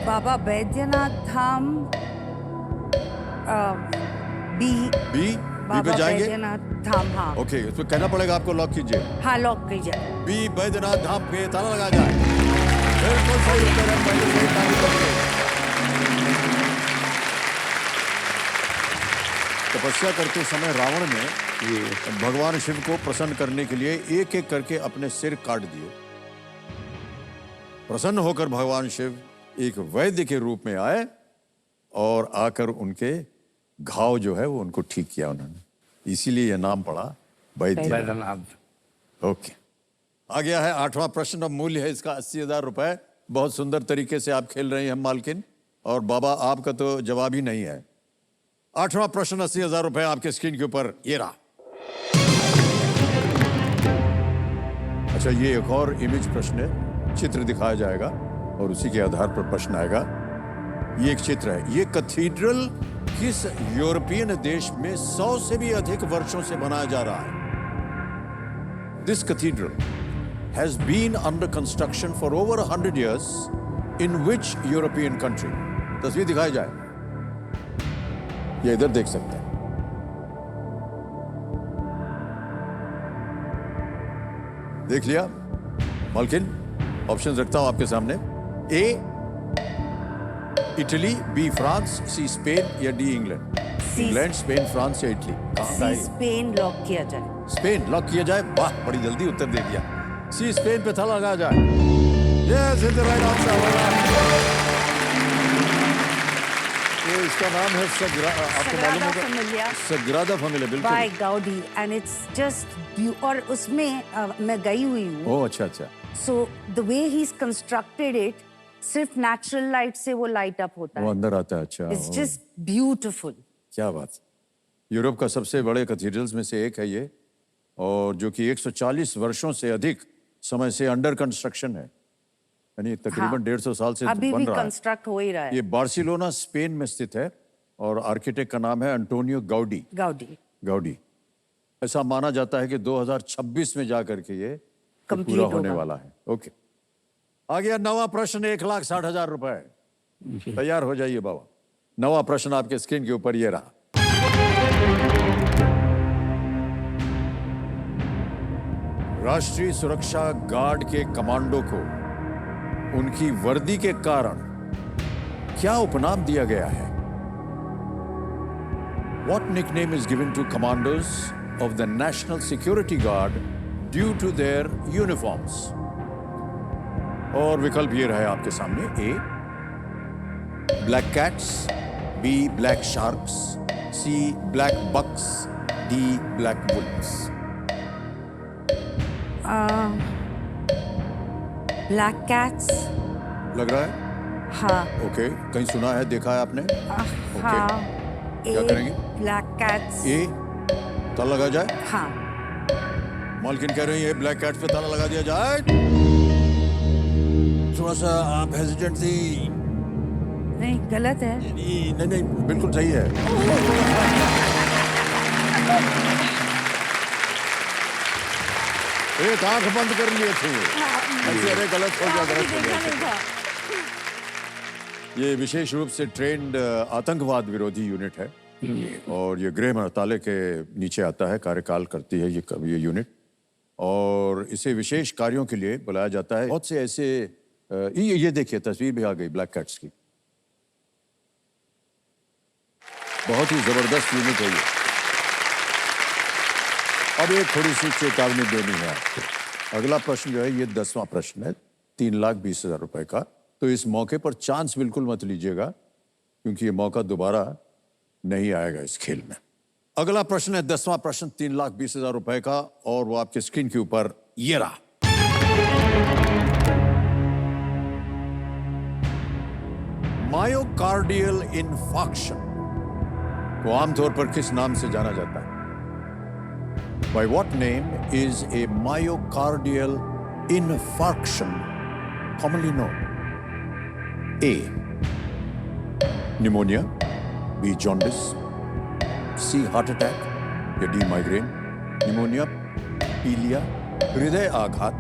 बाबा बैद्यनाथ धाम, बी पे जाएंगे? बैद्यनाथ धाम, हाँ। ओके, उसमें कहना पड़ेगा आपको, लॉक कीजिए। हाँ, लॉक कीजिए। बी, बैद्यनाथ धाम पे ताला लगा जाए। बिल्कुल सही उत्तर है, पहले सही ताली बजाइए। तपस्या करते समय रावण ने भगवान शिव को प्रसन्न करने के लिए एक एक करके अपने सिर काट दिए। प्रसन्न होकर भगवान शिव एक वैद्य के रूप में आए और आकर उनके घाव जो है वो उनको ठीक किया उन्होंने, इसीलिए यह नाम पड़ा बैद्यनाथ। ओके, आ गया है 8वां प्रश्न। अब मूल्य है इसका 80,000 रुपए। बहुत सुंदर तरीके से आप खेल रहे हैं मालकिन, और बाबा आपका तो जवाब ही नहीं है। 8वां प्रश्न 80,000 रुपए आपके स्क्रीन के ऊपर ये रहा। अच्छा, ये एक और इमेज प्रश्न है, चित्र दिखाया जाएगा और उसी के आधार पर प्रश्न आएगा। ये एक चित्र है। ये कैथीड्रल किस यूरोपियन देश में 100 से भी अधिक वर्षों से बनाया जा रहा है? This cathedral has been under construction for over 100 years in which European country? तस्वीर दिखाई जाए, ये इधर देख सकते हैं। देख लिया मालकिन? ऑप्शन रखता हूं आपके सामने। A Italy, B France, C Spain, या D England? England, Spain, France या इटली? सी स्पेन लॉक किया जाए। स्पेन लॉक किया जाए। वाह, बड़ी जल्दी उत्तर दे दिया। सी स्पेन पे था लगाया जाए। Yes, is the right answer. ये इसका नाम है आपको मालूम होगा, सग्रादा फैमिलिया। बिल्कुल, by Gaudi, and it's just, और उसमें मैं गई हुई हूँ। ओह, अच्छा अच्छा। So the way he is constructed it, सिर्फ नेचुरल लाइट से वो लाइट अप होता वो है। अंदर आता है। अच्छा, इट्स जस्ट ब्यूटीफुल। क्या बात। यूरोप का सबसे बड़े कैथीड्रल्स में से एक है ये, और जो कि 140 वर्षों से अधिक समय से अंडर कंस्ट्रक्शन है, यानी तकरीबन 150 साल से अभी बन भी रहा है। कंस्ट्रक्ट हो ही रहा है। ये बार्सिलोना स्पेन में स्थित है और आर्किटेक्ट का नाम है एंटोनियो गाउडी। ऐसा माना जाता है कि 2026 में जाकर के ये कंप्लीट पूरा होने होगा। वाला है। ओके, आ गया 9वां प्रश्न, 1,60,000 रुपए। तैयार हो जाइए बाबा। 9वां प्रश्न आपके स्क्रीन के ऊपर ये रहा। राष्ट्रीय सुरक्षा गार्ड के कमांडो को उनकी वर्दी के कारण क्या उपनाम दिया गया है? What nickname is given to commandos of the National Security Guard due to their uniforms? और विकल्प ये रहे आपके सामने। A, Black Cats, B, Black Sharks, C, Black Bucks, D. Black wolves. Black cats. लग रहा है? हाँ। ओके, कहीं सुना है, देखा है आपने? हाँ। क्या करेंगे? Black cats. ए, ताला लगा जाए? हाँ। मालकिन कह रही है ब्लैक कैट पे ताला लगा दिया जाए। थोड़ा सा आप हेजिटेंट थी। नहीं, गलत है। नहीं, बिल्कुल सही है। एक आंख बंद कर लिए थे। अरे गलत हो गया, गलत हो गया। ये विशेष रूप से ट्रेंड आतंकवाद विरोधी यूनिट है और ये गृह मंत्रालय के नीचे आता है, कार्यकाल करती है ये यूनिट, और इसे विशेष कार्यों के लिए बुलाया जाता है। बहुत से ऐसे ये देखिए तस्वीर भी आ गई ब्लैक कैट्स की। बहुत ही जबरदस्त यूनिट है ये। अब एक थोड़ी सी चेतावनी देनी है आपको। अगला प्रश्न जो है ये 10वां प्रश्न है, 3,20,000 रुपए का। तो इस मौके पर चांस बिल्कुल मत लीजिएगा, क्योंकि ये मौका दोबारा नहीं आएगा इस खेल में। अगला प्रश्न है 10वां प्रश्न, 3,20,000 रुपए का, और वो आपके स्क्रीन के ऊपर ये रहा। मायोकार्डियल इन्फार्क्शन को आमतौर पर किस नाम से जाना जाता है? By what name is a myocardial infarction commonly known? A. Pneumonia. B. Jaundice. C. Heart attack. या D. Migraine. Pneumonia, पीलिया, हृदय आघात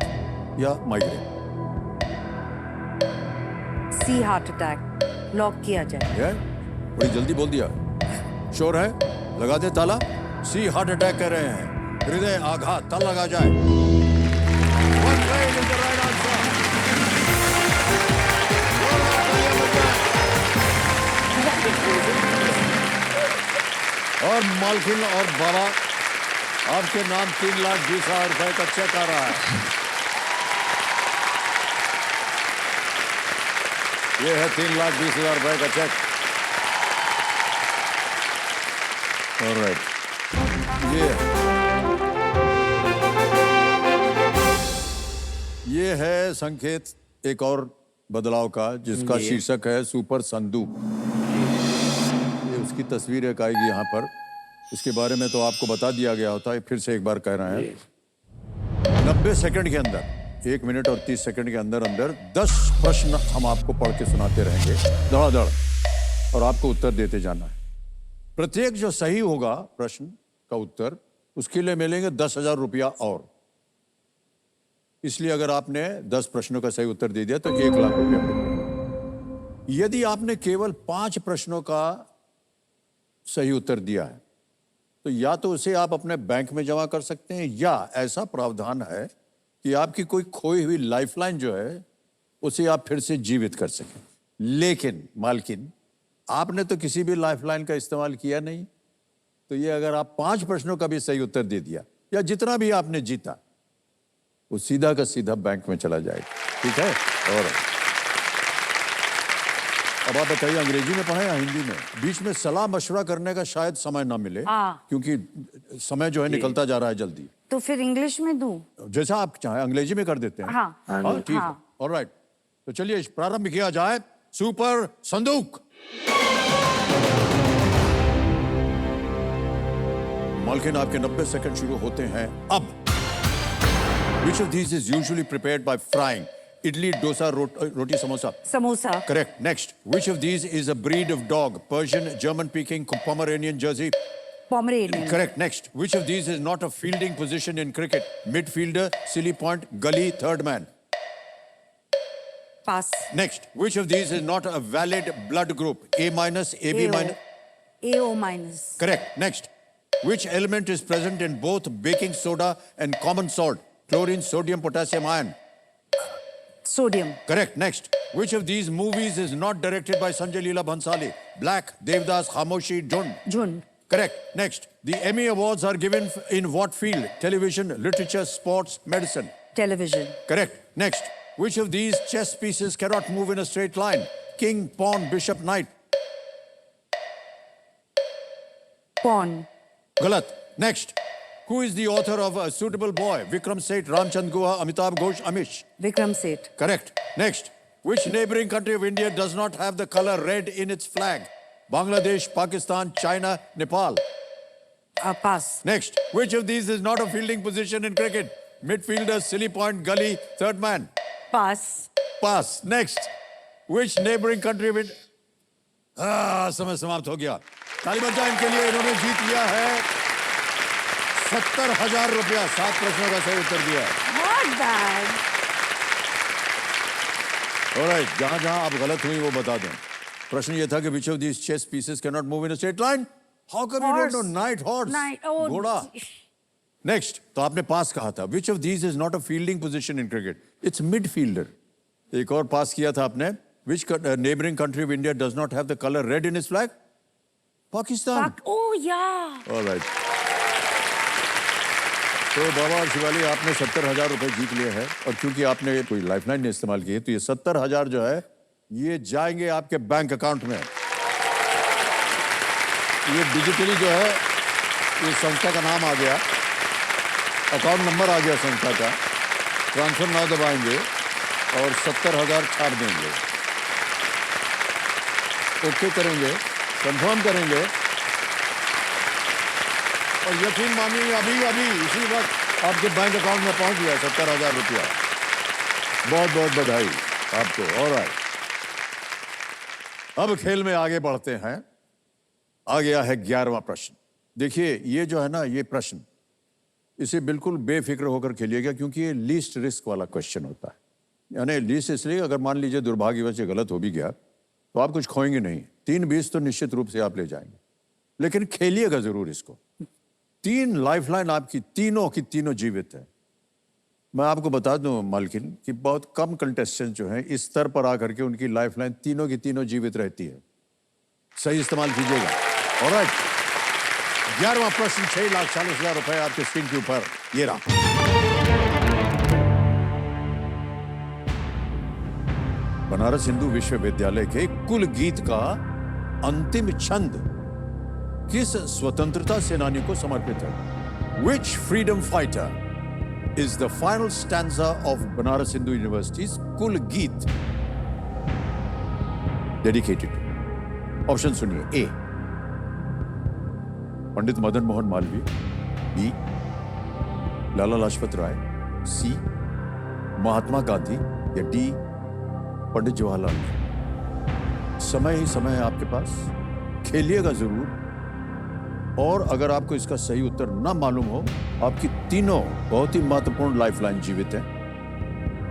या माइग्रेन। सी हार्ट अटैक लॉक किया जाए। ये बड़ी जल्दी बोल दिया। श्योर है? लगा दे ताला। सी हार्ट अटैक कह रहे हैं, हृदय आघात, ताला लगा जाए। One right is the right answer. और मालकिन और बाबा, आपके नाम 3,20,000 रुपए का चेक आ रहा है। ये है 3,20,000 रुपए का चेक। ऑलराइट, ये है संकेत एक और बदलाव का, जिसका शीर्षक है सुपर संदूक। ये उसकी तस्वीर एक आएगी यहाँ पर। इसके बारे में तो आपको बता दिया गया होता है, फिर से एक बार कह रहे हैं। 90 सेकंड के अंदर, 1 मिनट और 30 सेकंड के अंदर अंदर 10 प्रश्न हम आपको पढ़ के सुनाते रहेंगे धड़ाधड़, और आपको उत्तर देते जाना है। प्रत्येक जो सही होगा प्रश्न का उत्तर, उसके लिए मिलेंगे 10,000 रुपया और। इसलिए अगर आपने 10 प्रश्नों का सही उत्तर दे दिया तो 1,00,000 रुपया मिलेगा। यदि आपने केवल 5 प्रश्नों का सही उत्तर दिया है तो या तो उसे आप अपने बैंक में जमा कर सकते हैं, या ऐसा प्रावधान है कि आपकी कोई खोई हुई लाइफलाइन जो है उसे आप फिर से जीवित कर सकें। लेकिन मालकिन, आपने तो किसी भी लाइफलाइन का इस्तेमाल किया नहीं, तो ये अगर आप 5 प्रश्नों का भी सही उत्तर दे दिया या जितना भी आपने जीता, वो सीधा का सीधा बैंक में चला जाएगा। ठीक है? और अब आप बताइए, अंग्रेजी में पढ़ा या हिंदी में? बीच में सलाह मशवरा करने का शायद समय ना मिले, क्योंकि समय जो है निकलता जा रहा है जल्दी। तो फिर इंग्लिश में दूं? जैसा आप चाहें, अंग्रेजी में कर देते हैं। हाँ, ठीक है। ऑलराइट, तो चलिए प्रारंभ किया जाए। सुपर संदूक। मालकिन, आपके 90 सेकंड शुरू होते हैं अब। Which of these is usually prepared by frying? Idli, dosa, roti, samosa. Samosa. Correct. Next. Which of these is a breed of dog? Persian, German Peking, Pomeranian, Jersey. Pomeranian. Correct. Next. Which of these is not a fielding position in cricket? Midfielder, silly point, gully, third man. Pass. Next. Which of these is not a valid blood group? A minus, AB minus. AO minus. Correct. Next. Which element is present in both baking soda and common salt? Chlorine, sodium, potassium, ion. Sodium. Correct. Next. Which of these movies is not directed by Sanjay Leela Bhansali? Black, Devdas, Khamoshi, Jund. Jund. Correct. Next. The Emmy Awards are given in what field? Television, literature, sports, medicine. Television. Correct. Next. Which of these chess pieces cannot move in a straight line? King, pawn, bishop, knight. Pawn. Galat. Next. Who is the author of A Suitable Boy? Vikram Seth, Ramchand Guha, Amitabh Ghosh, Amish. Vikram Seth. Correct. Next. Which neighboring country of India does not have the color red in its flag? Bangladesh, Pakistan, China, Nepal. Pass. Next. Which of these is not a fielding position in cricket? Midfielder, silly point, gully, third man. Pass. Pass. Next. Which neighboring country of India? समय समाप्त हो गया. ताली बजाएं इनके लिए. इन्होंने जीत लिया है 70,000 रुपया. 7 प्रश्नों का सही उत्तर दिया. Not bad. Alright, जहां जहां आप गलत हुई वो बता दें. प्रश्न ये था कि which of these chess pieces cannot move in a straight line? How come you don't know? Knight, horse, Oh, घोड़ा. Next, तो आपने पास कहा था. Which of these is not a fielding position in cricket? It's midfielder. एक और पास किया था आपने. Which neighboring country of India does not have the color red in its flag? Pakistan. Oh yeah. All right. तो बाबा और शिवाली आपने 70,000 रुपए जीत लिए हैं और क्योंकि आपने कोई लाइफलाइन नहीं इस्तेमाल की है तो ये 70,000 जो है ये जाएंगे आपके बैंक अकाउंट में. ये डिजिटली जो है ये संस्था का नाम आ गया, अकाउंट नंबर आ गया संस्था का. ट्रांसफर नाउ दबाएंगे और 70,000 छाप देंगे. ओके करेंगे, कंफर्म करेंगे और यकीन मानिए अभी अभी इसी वक्त आपके बैंक अकाउंट में पहुंच गया 70,000 रुपया. बहुत बहुत बधाई आपको. ऑलराइट, अब खेल में आगे बढ़ते हैं. आ गया है 11वां प्रश्न. देखिए ये जो है ना ये प्रश्न इसे बिल्कुल बेफिक्र होकर खेलिएगा क्योंकि ये लीस्ट रिस्क वाला क्वेश्चन होता है. यानी लीस्ट इसलिए अगर मान लीजिए दुर्भाग्यवश ये गलत हो भी गया तो आप कुछ खोएंगे नहीं. 3-20 तो निश्चित रूप से आप ले जाएंगे, लेकिन खेलिएगा जरूर इसको. 3 लाइफलाइन आपकी तीनों की तीनों जीवित है. मैं आपको बता दूं मालकिन कि बहुत कम कंटेस्टेंट जो हैं इस स्तर पर आकर के उनकी लाइफलाइन तीनों की तीनों जीवित रहती है. सही इस्तेमाल कीजिएगा. ऑलराइट, 11वां प्रश्न 6,40,000 रुपए आपके स्क्रीन के ऊपर. ये रहा. बनारस हिंदू विश्वविद्यालय के कुल गीत का अंतिम छंद किस स्वतंत्रता सेनानी को समर्पित है? Which freedom fighter is the final stanza of Banaras Hindu University's कुल गीत dedicated? ऑप्शन सुनिए. ए पंडित मदन मोहन मालवीय, बी लाला लाजपत राय, सी महात्मा गांधी या डी पंडित जवाहरलाल नेहरू. समय ही समय है आपके पास, खेलिएगा जरूर. और अगर आपको इसका सही उत्तर ना मालूम हो, आपकी तीनों बहुत ही महत्वपूर्ण लाइफलाइन जीवित हैं,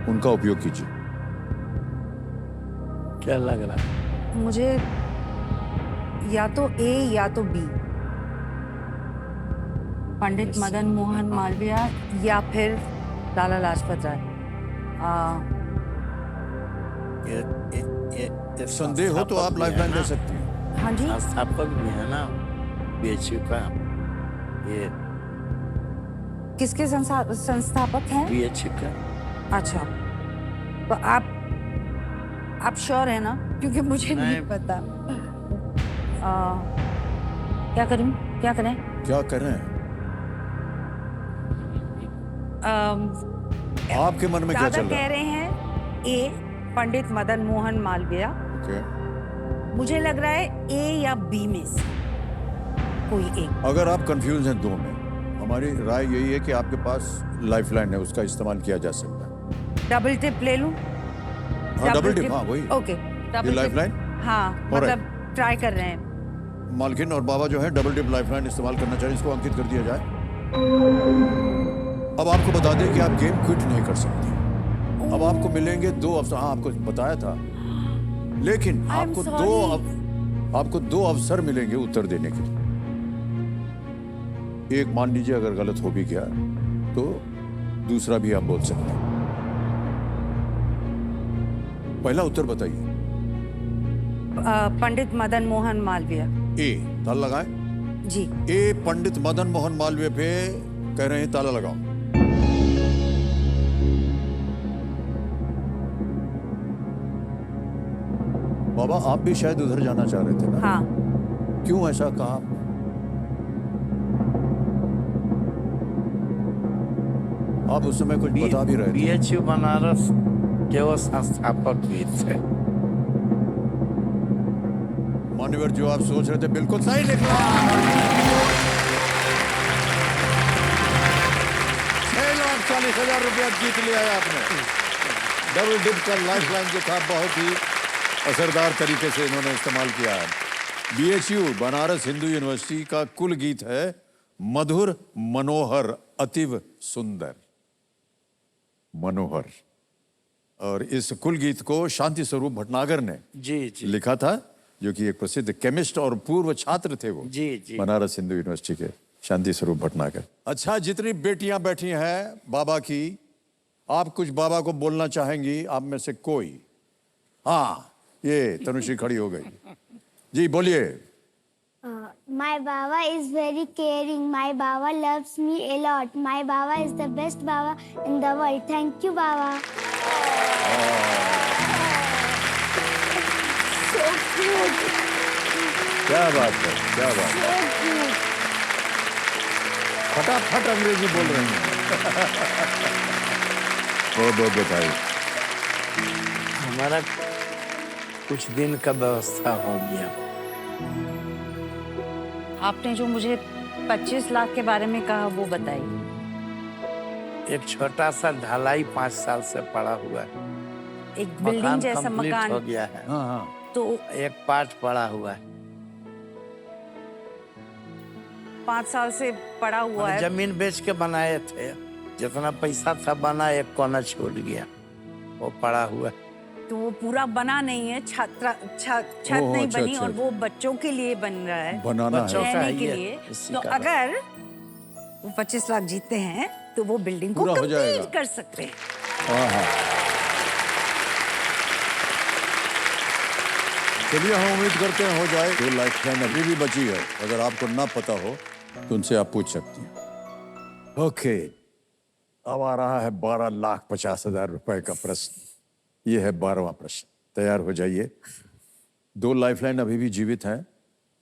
उनका उपयोग कीजिए. क्या लग रहा है? मुझे या तो ए या तो बी, पंडित मदन मोहन मालवीय या फिर लाला लाजपत राय. संदेह हो तो आप लाइफलाइन ले सकती हैं. हाँ जी. संस्थापक भी है ना बीएचयू का. ये किसके संस्थापक हैं? बीएचयू का. अच्छा, तो आप श्योर है ना? क्योंकि मुझे नहीं पता. क्या करूं? क्या करें? क्या करें? आपके मन में क्या चल रहा है? कह रहे हैं ए पंडित मदन मोहन मालवीय. ओके. मुझे लग रहा है ए या बी में से कोई एक. अगर आप कंफ्यूज हैं दो में, हमारी राय यही है कि आपके पास लाइफलाइन है, उसका इस्तेमाल किया जा सकता है. डबल टिप ले लूं? हाँ, डबल टिप. हाँ वही. ओके, ये लाइफलाइन. हाँ, मतलब ट्राई कर रहे हैं. मालकिन और बाबा जो है डबल टिप लाइफलाइन इस्तेमाल करना चाहिए. इसको अंकित कर दिया जाए. अब आपको बता दें कि आप गेम क्विट नहीं कर सकते. अब आपको मिलेंगे 2 अवसर. हाँ, आपको बताया था, लेकिन आपको दो अवसर मिलेंगे उत्तर देने के लिए. एक मान लीजिए अगर गलत हो भी गया तो दूसरा भी आप बोल सकते हैं. पहला उत्तर बताइए. पंडित मदन मोहन मालवीय. ए ताला लगाएं. जी. ए पंडित मदन मोहन मालवीय पे कह रहे हैं ताला लगाओ. बाबा आप भी शायद उधर जाना चाह रहे थे ना? हाँ. क्यों ऐसा कहा? आप उस समय कुछ बता भी रहे थे। BHU बनारस के वो संस्थापक भी थे। मान्यवर, जो आप सोच रहे थे बिल्कुल सही निकला। 6,40,000 रुपया जीत लिया है आपने। डबल डिप का लाइफ लाइन जो था बहुत ही असरदार तरीके से इन्होंने इस्तेमाल किया है। BHU बनारस हिंदू यूनिवर्सिटी का कुल गीत है मधुर मनोहर अतीव सुंदर। मनोहर। और इस कुल गीत को शांति स्वरूप भटनागर ने जी लिखा था, जो कि एक प्रसिद्ध केमिस्ट और पूर्व छात्र थे वो जी बनारस हिंदू यूनिवर्सिटी के, शांति स्वरूप भटनागर। अच्छा, जितनी बेटियां बैठी हैं बाबा की, आप कुछ बाबा को बोलना चाहेंगी आप में से कोई? हाँ, ये तनुश्री खड़ी हो गई जी, बोलिए। My Baba is very caring. My Baba loves me a lot. My Baba is the best Baba in the world. Thank you, Baba. So cute. क्या बात है, क्या बात है। So cute. फटाफट अंग्रेजी बोल रही हैं। बहुत बहुत बताइए। हमारा कुछ दिन का व्यवस्था हो गया। आपने जो मुझे 25 लाख के बारे में कहा वो बताइए। एक छोटा सा ढलाई 5 साल से पड़ा हुआ है। एक बिल्डिंग जैसा कंप्लीट मकान हो गया है। हाँ, तो एक पार्ट पड़ा हुआ है। 5 साल से पड़ा हुआ है। जमीन बेच के बनाए थे, जितना पैसा था बना, एक कोना छूट गया, वो पड़ा हुआ है। तो वो पूरा बना नहीं है, छत ओह, नहीं अच्छा, बनी, अच्छा। और वो बच्चों के लिए बन रहा है, बनाना बच्चों है। का रहने ही के है, लिए। इसी तो का अगर वो 25 लाख जीते हैं तो वो बिल्डिंग को पूरा हो जाएगा। कंप्लीट कर सकते हैं। हाँ, हाँ। चलिए, हम उम्मीद करते हैं हो जाए। जो लाइफ लाइन अभी भी बची है, अगर आपको ना पता हो तो उनसे आप पूछ सकती हैं। ओके, अब आ रहा है 12,50,000 रुपए का प्रश्न। ये है 12वां प्रश्न। तैयार हो जाइए। 2 लाइफलाइन अभी भी जीवित हैं।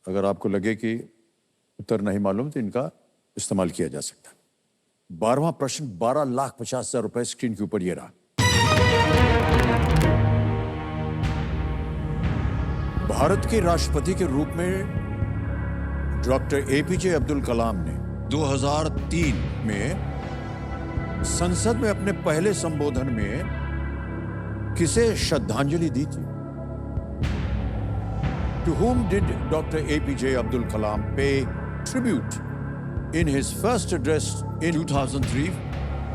अगर आपको लगे कि उत्तर नहीं मालूम तो इनका इस्तेमाल किया जा सकता है। 12वां प्रश्न, 12,50,000 रुपए स्क्रीन के ऊपर ये रहा। भारत के राष्ट्रपति के रूप में डॉक्टर APJ अब्दुल कलाम ने 2003 में संसद में अपने पहले संबोधन में किसे श्रद्धांजलि दी थी? To whom did Dr. APJ Abdul Kalam pay tribute in his first address in 2003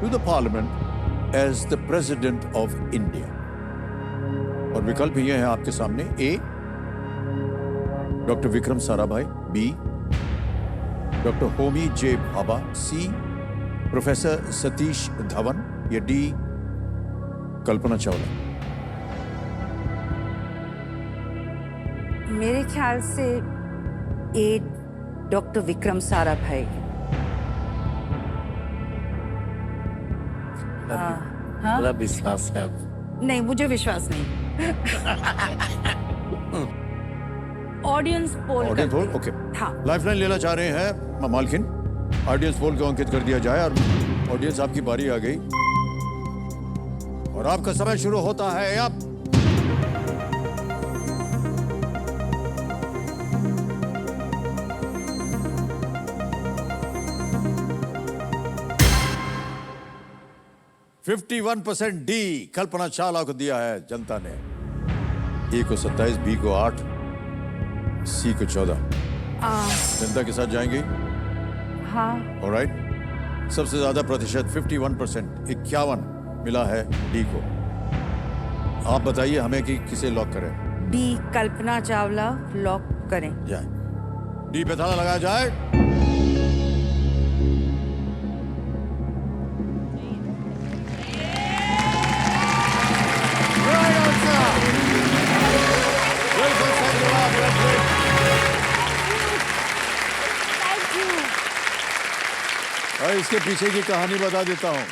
to the Parliament as the President of India? और विकल्प ये हैं आपके सामने। A. Doctor Vikram Sarabhai. B. Doctor Homi J. Bhabha. C. Professor Satish Dhawan. या D. कल्पना चावला। मेरे ख्याल से ए डॉक्टर विक्रम साराभाई। पूरा विश्वास है। नहीं, मुझे विश्वास नहीं। Audience poll audience poll, okay. हाँ। लाइफलाइन लेना चाह रहे हैं मालकिन। ऑडियंस पोल को अंकित कर दिया जाए। और ऑडियंस, आपकी बारी आ गई और आपका समय शुरू होता है अब। %51 डी कल्पना चावला को दिया है जनता ने। ए को 27, बी को 8, सी को 14। जनता के साथ जाएंगे। हाँ। ऑलराइट। सबसे ज्यादा प्रतिशत 51%, 51 मिला है डी को। आप बताइए हमें कि किसे लॉक करें। डी कल्पना चावला लॉक करें। जाए डी पे ताला लगाया जाए। Thank you. और इसके पीछे की कहानी बता देता हूं।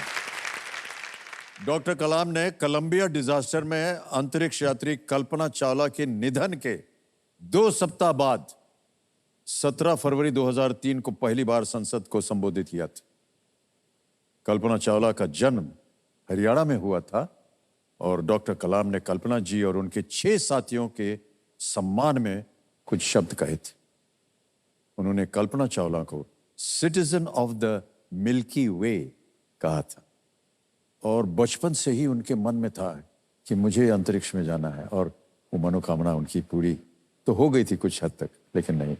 डॉक्टर कलाम ने कोलंबिया डिजास्टर में अंतरिक्ष यात्री कल्पना चावला के निधन के 2 सप्ताह बाद 17 फरवरी 2003 को पहली बार संसद को संबोधित किया था। कल्पना चावला का जन्म हरियाणा में हुआ था और डॉक्टर कलाम ने कल्पना जी और उनके 6 साथियों के सम्मान में कुछ शब्द कहे थे। उन्होंने कल्पना चावला को सिटीजन ऑफ द मिल्की वे कहा था और बचपन से ही उनके मन में था कि मुझे अंतरिक्ष में जाना है और वो मनोकामना उनकी पूरी तो हो गई थी कुछ हद तक, लेकिन नहीं।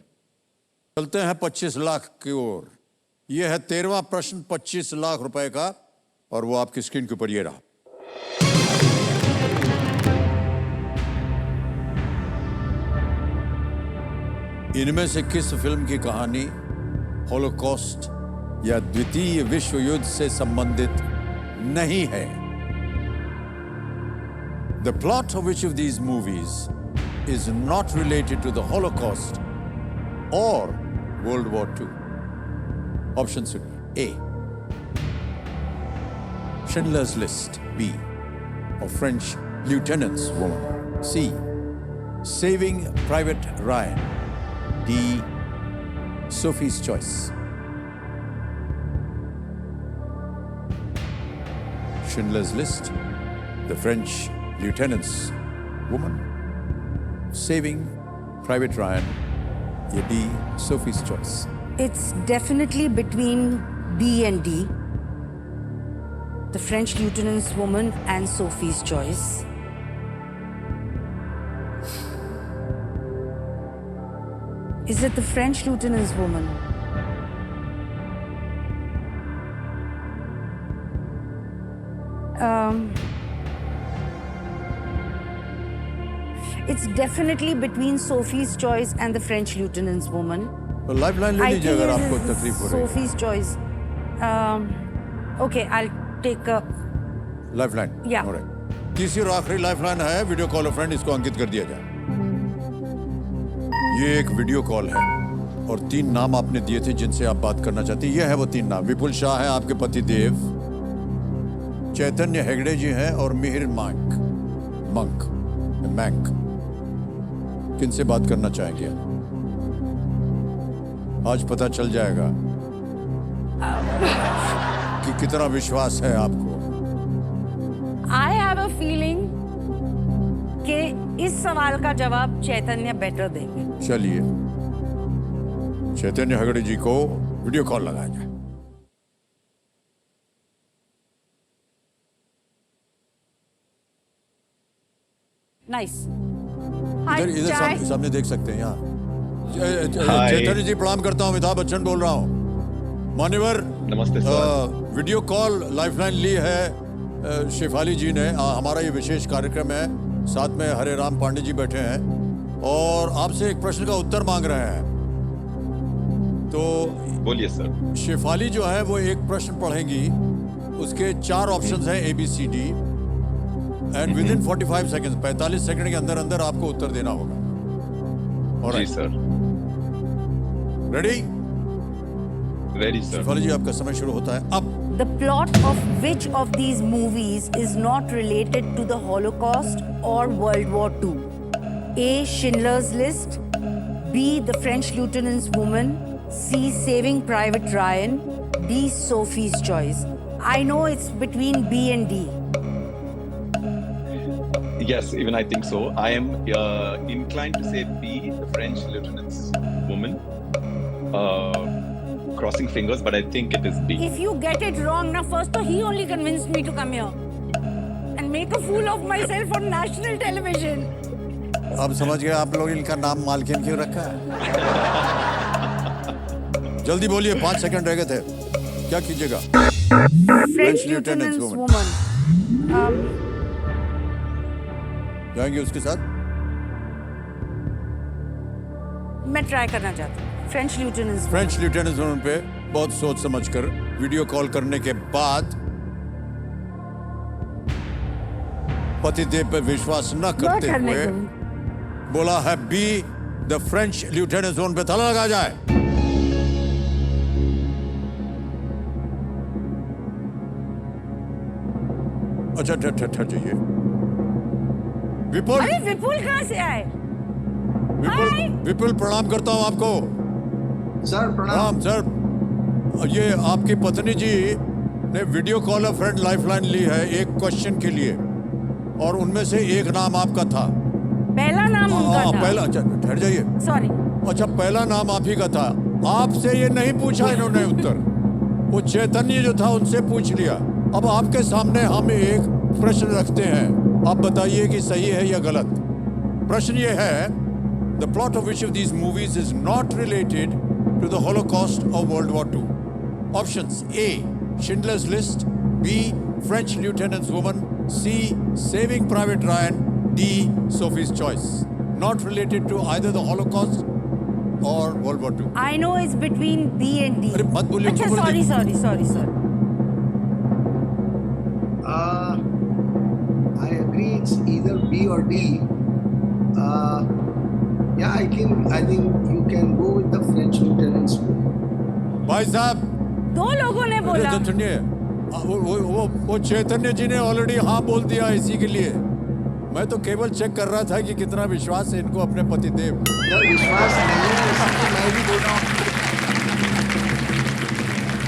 चलते हैं 25 लाख की ओर। यह है 13वां प्रश्न 25 लाख रुपए का और वो आपकी स्क्रीन के ऊपर ये रहा। इनमें से किस फिल्म की कहानी हॉलोकॉस्ट या द्वितीय विश्व युद्ध से संबंधित नहीं है? The plot of which of these movies is not related to the Holocaust or World War II? Options would be A. Schindler's List. B. A French Lieutenant's Woman. C. Saving Private Ryan. D. Sophie's Choice. Schindler's List, The French Lieutenant's Woman, Saving Private Ryan, या D. Sophie's Choice. It's definitely between B and D. The French Lieutenant's Woman and Sophie's Choice. Is it the French Lieutenant's Woman? It's definitely between Sophie's Choice and the French Lieutenant's Woman. तो लाइफलाइन ले I लीजिए think अगर it आपको is तकलीफ हो रही है। Sophie's Choice. Okay, I'll take a... lifeline. Yeah. Alright. तीसरी और आखिरी लाइफलाइन है वीडियो कॉल फ्रेंड, इसको अंकित कर दिया जाए। ये एक वीडियो कॉल है और 3 नाम आपने दिए थे जिनसे आप बात करना चाहती हैं। ये है वो 3 नाम। विपुल शाह है आपके पति देव, चैतन्य हेगड़े जी हैं और मिहिर मंक। किनसे बात करना चाहेंगे? आज पता चल जाएगा कि कितना विश्वास है आपको। I have a feeling कि इस सवाल का जवाब चैतन्य बेटर देंगे। चलिए चैतन्य हेगड़े जी को वीडियो कॉल लगाया जाए। Nice. इधर सामने देख सकते हैं यहाँ। चैतन्य जी प्रणाम करता हूँ, अमिताभ बच्चन बोल रहा हूँ। मान्यवर नमस्ते सर। वीडियो कॉल लाइफलाइन ली है शेफाली जी ने। हमारा ये विशेष कार्यक्रम है, साथ में हरे राम पांडे जी बैठे हैं और आपसे एक प्रश्न का उत्तर मांग रहे हैं। तो बोलिए सर। शेफाली जो है वो एक प्रश्न पढ़ेंगी, उसके 4 ऑप्शंस हैं ABCD and within 45 seconds 45 second के अंदर अंदर आपको उत्तर देना होगा। जी sir. Ready? Ready sir. Shefali ji आपका समय शुरू होता है अब। The plot of which of these movies is not related to the Holocaust or World War II? A. Schindler's List. B. The French Lieutenant's Woman. C. Saving Private Ryan. D. Sophie's Choice. I know it's between B and D. Yes, even I think so. I am inclined to say B, the French Lieutenant's Woman. Crossing fingers, but I think it is B. If you get it wrong, now first he only convinced me to come here and make a fool of myself on national television. अब समझ गए आप लोग इनका नाम मालकिन क्यों रखा है? जल्दी बोलिए, 5 सेकंड रह गए थे। क्या कीजिएगा? French Lieutenant's Woman. जाएंगे उसके साथ? मैं ट्राई करना चाहती हूँ। फ्रेंच लिeutenant's woman पे बहुत सोच समझकर वीडियो कॉल करने के बाद पतिदेव पे विश्वास न करते हुए बोला है B, the French lieutenant's woman पे ताला लगा जाए। अच्छा जाइए। विपुल। अरे विपुल कहाँ से आए? विपुल प्रणाम करता हूँ आपको। सर प्रणाम। सर, ये आपकी पत्नी जी ने वीडियो कॉलर फ्रेंड लाइफलाइन ली है एक क्वेश्चन के लिए, और उनमें से एक नाम आपका था। पहला नाम उनका था। पहला, अच्छा ठहर जाइए। सॉरी। अच्छा, पहला नाम आप ही का था। आपसे ये नहीं पूछा इन्होंने उत्तर, वो चैतन्य जो था उनसे पूछ लिया। अब आपके सामने हम एक प्रश्न रखते हैं, आप बताइए कि सही है या गलत। प्रश्न ये है, the plot of which of these movies is not related to the Holocaust of World War II? Options: A, Schindler's List, B, French Lieutenant's Woman, C, Saving Private Ryan, D, Sophie's Choice. Not related to either the Holocaust or World War II. I know it's between B and D. अरे मत बोलिए, अच्छा, उनको बोल sorry, sir. I agree it's either B or D. Yeah, I think you can go with the French Lieutenant's Woman. भाई साहब, दो लोगों ने बोला। तो सुनिए, वो चैतन्य जी ने ऑलरेडी हाँ बोल दिया इसी के लिए। मैं तो केवल चेक कर रहा था कि कितना विश्वास है इनको अपने पति देव। विश्वास नहीं है, इसलिए मैं भी बोल रहा हूँ।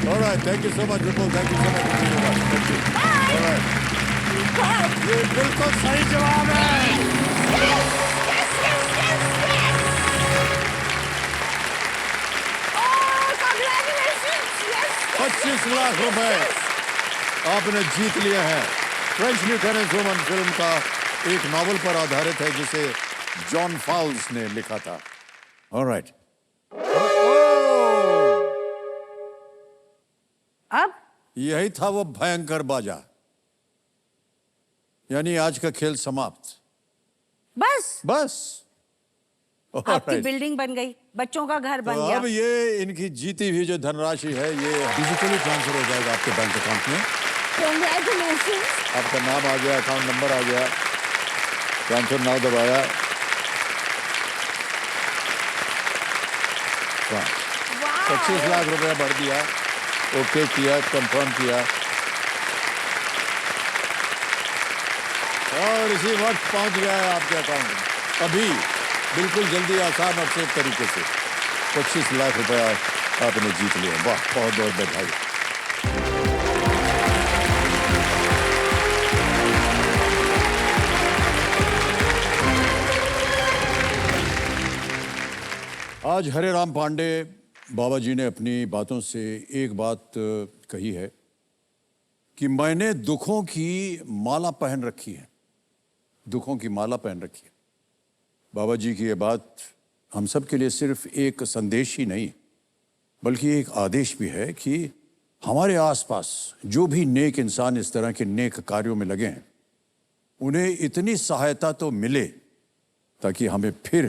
Alright, thank you so much, Vipul. Thank you so much for being with us. Thank you. Alright. ये बिल्कुल सही जवाब है। 25 लाख रुपए आपने जीत लिए हैं। फ्रेंच लिeutenant's वुमन फिल्म का एक नॉवल पर आधारित है जिसे जॉन फाउल्स ने लिखा था। ऑलराइट। अब यही था वो भयंकर बाजा, यानी आज का खेल समाप्त। बस आपकी बिल्डिंग बन गई, बच्चों का घर बन गया। अब ये इनकी जीती हुई जो धनराशि है ये डिजिटली ट्रांसफर हो जाएगा आपके बैंक अकाउंट में। Congratulations. आपका नाम आ गया, अकाउंट नंबर आ गया, ट्रांसफर नाउ दबाया। 25 लाख रुपया भर दिया, ओके किया, कंफर्म किया, और इसी वक्त पहुंच गया है आपके अकाउंट में। अभी बिल्कुल जल्दी, आसान और सेफ तरीके से 25 लाख रुपया आपने जीत लिया। वाह, बहुत बहुत बधाई। आज हरे राम पांडे बाबा जी ने अपनी बातों से एक बात कही है कि मैंने दुखों की माला पहन रखी है, दुखों की माला पहन रखी है। बाबा जी की ये बात हम सब के लिए सिर्फ एक संदेश ही नहीं बल्कि एक आदेश भी है कि हमारे आसपास जो भी नेक इंसान इस तरह के नेक कार्यों में लगे हैं उन्हें इतनी सहायता तो मिले ताकि हमें फिर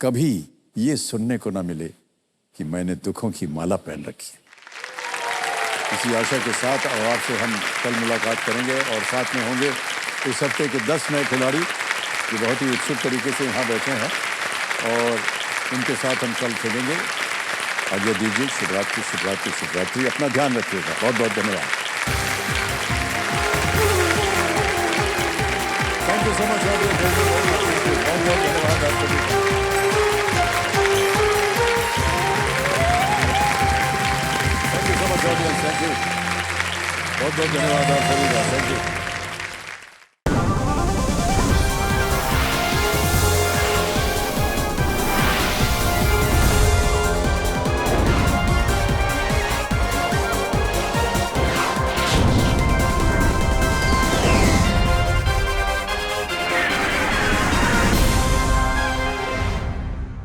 कभी ये सुनने को ना मिले कि मैंने दुखों की माला पहन रखी है। इसी आशा के साथ और आपसे हम कल मुलाकात करेंगे और साथ में होंगे इस हफ्ते के 10 नए खिलाड़ी जो बहुत ही उत्सुक तरीके से यहाँ बैठे हैं और उनके साथ हम कल खेलेंगे। आज्ञा दीजिए। शिवरात्रि शिवरात्रि शिवरात्रि। अपना ध्यान रखिएगा। बहुत बहुत धन्यवाद। Thank you so much. बहुत बहुत धन्यवाद आप सभी का। Thank you so much audience. Thank you. बहुत बहुत धन्यवाद आप सभी का। Thank you.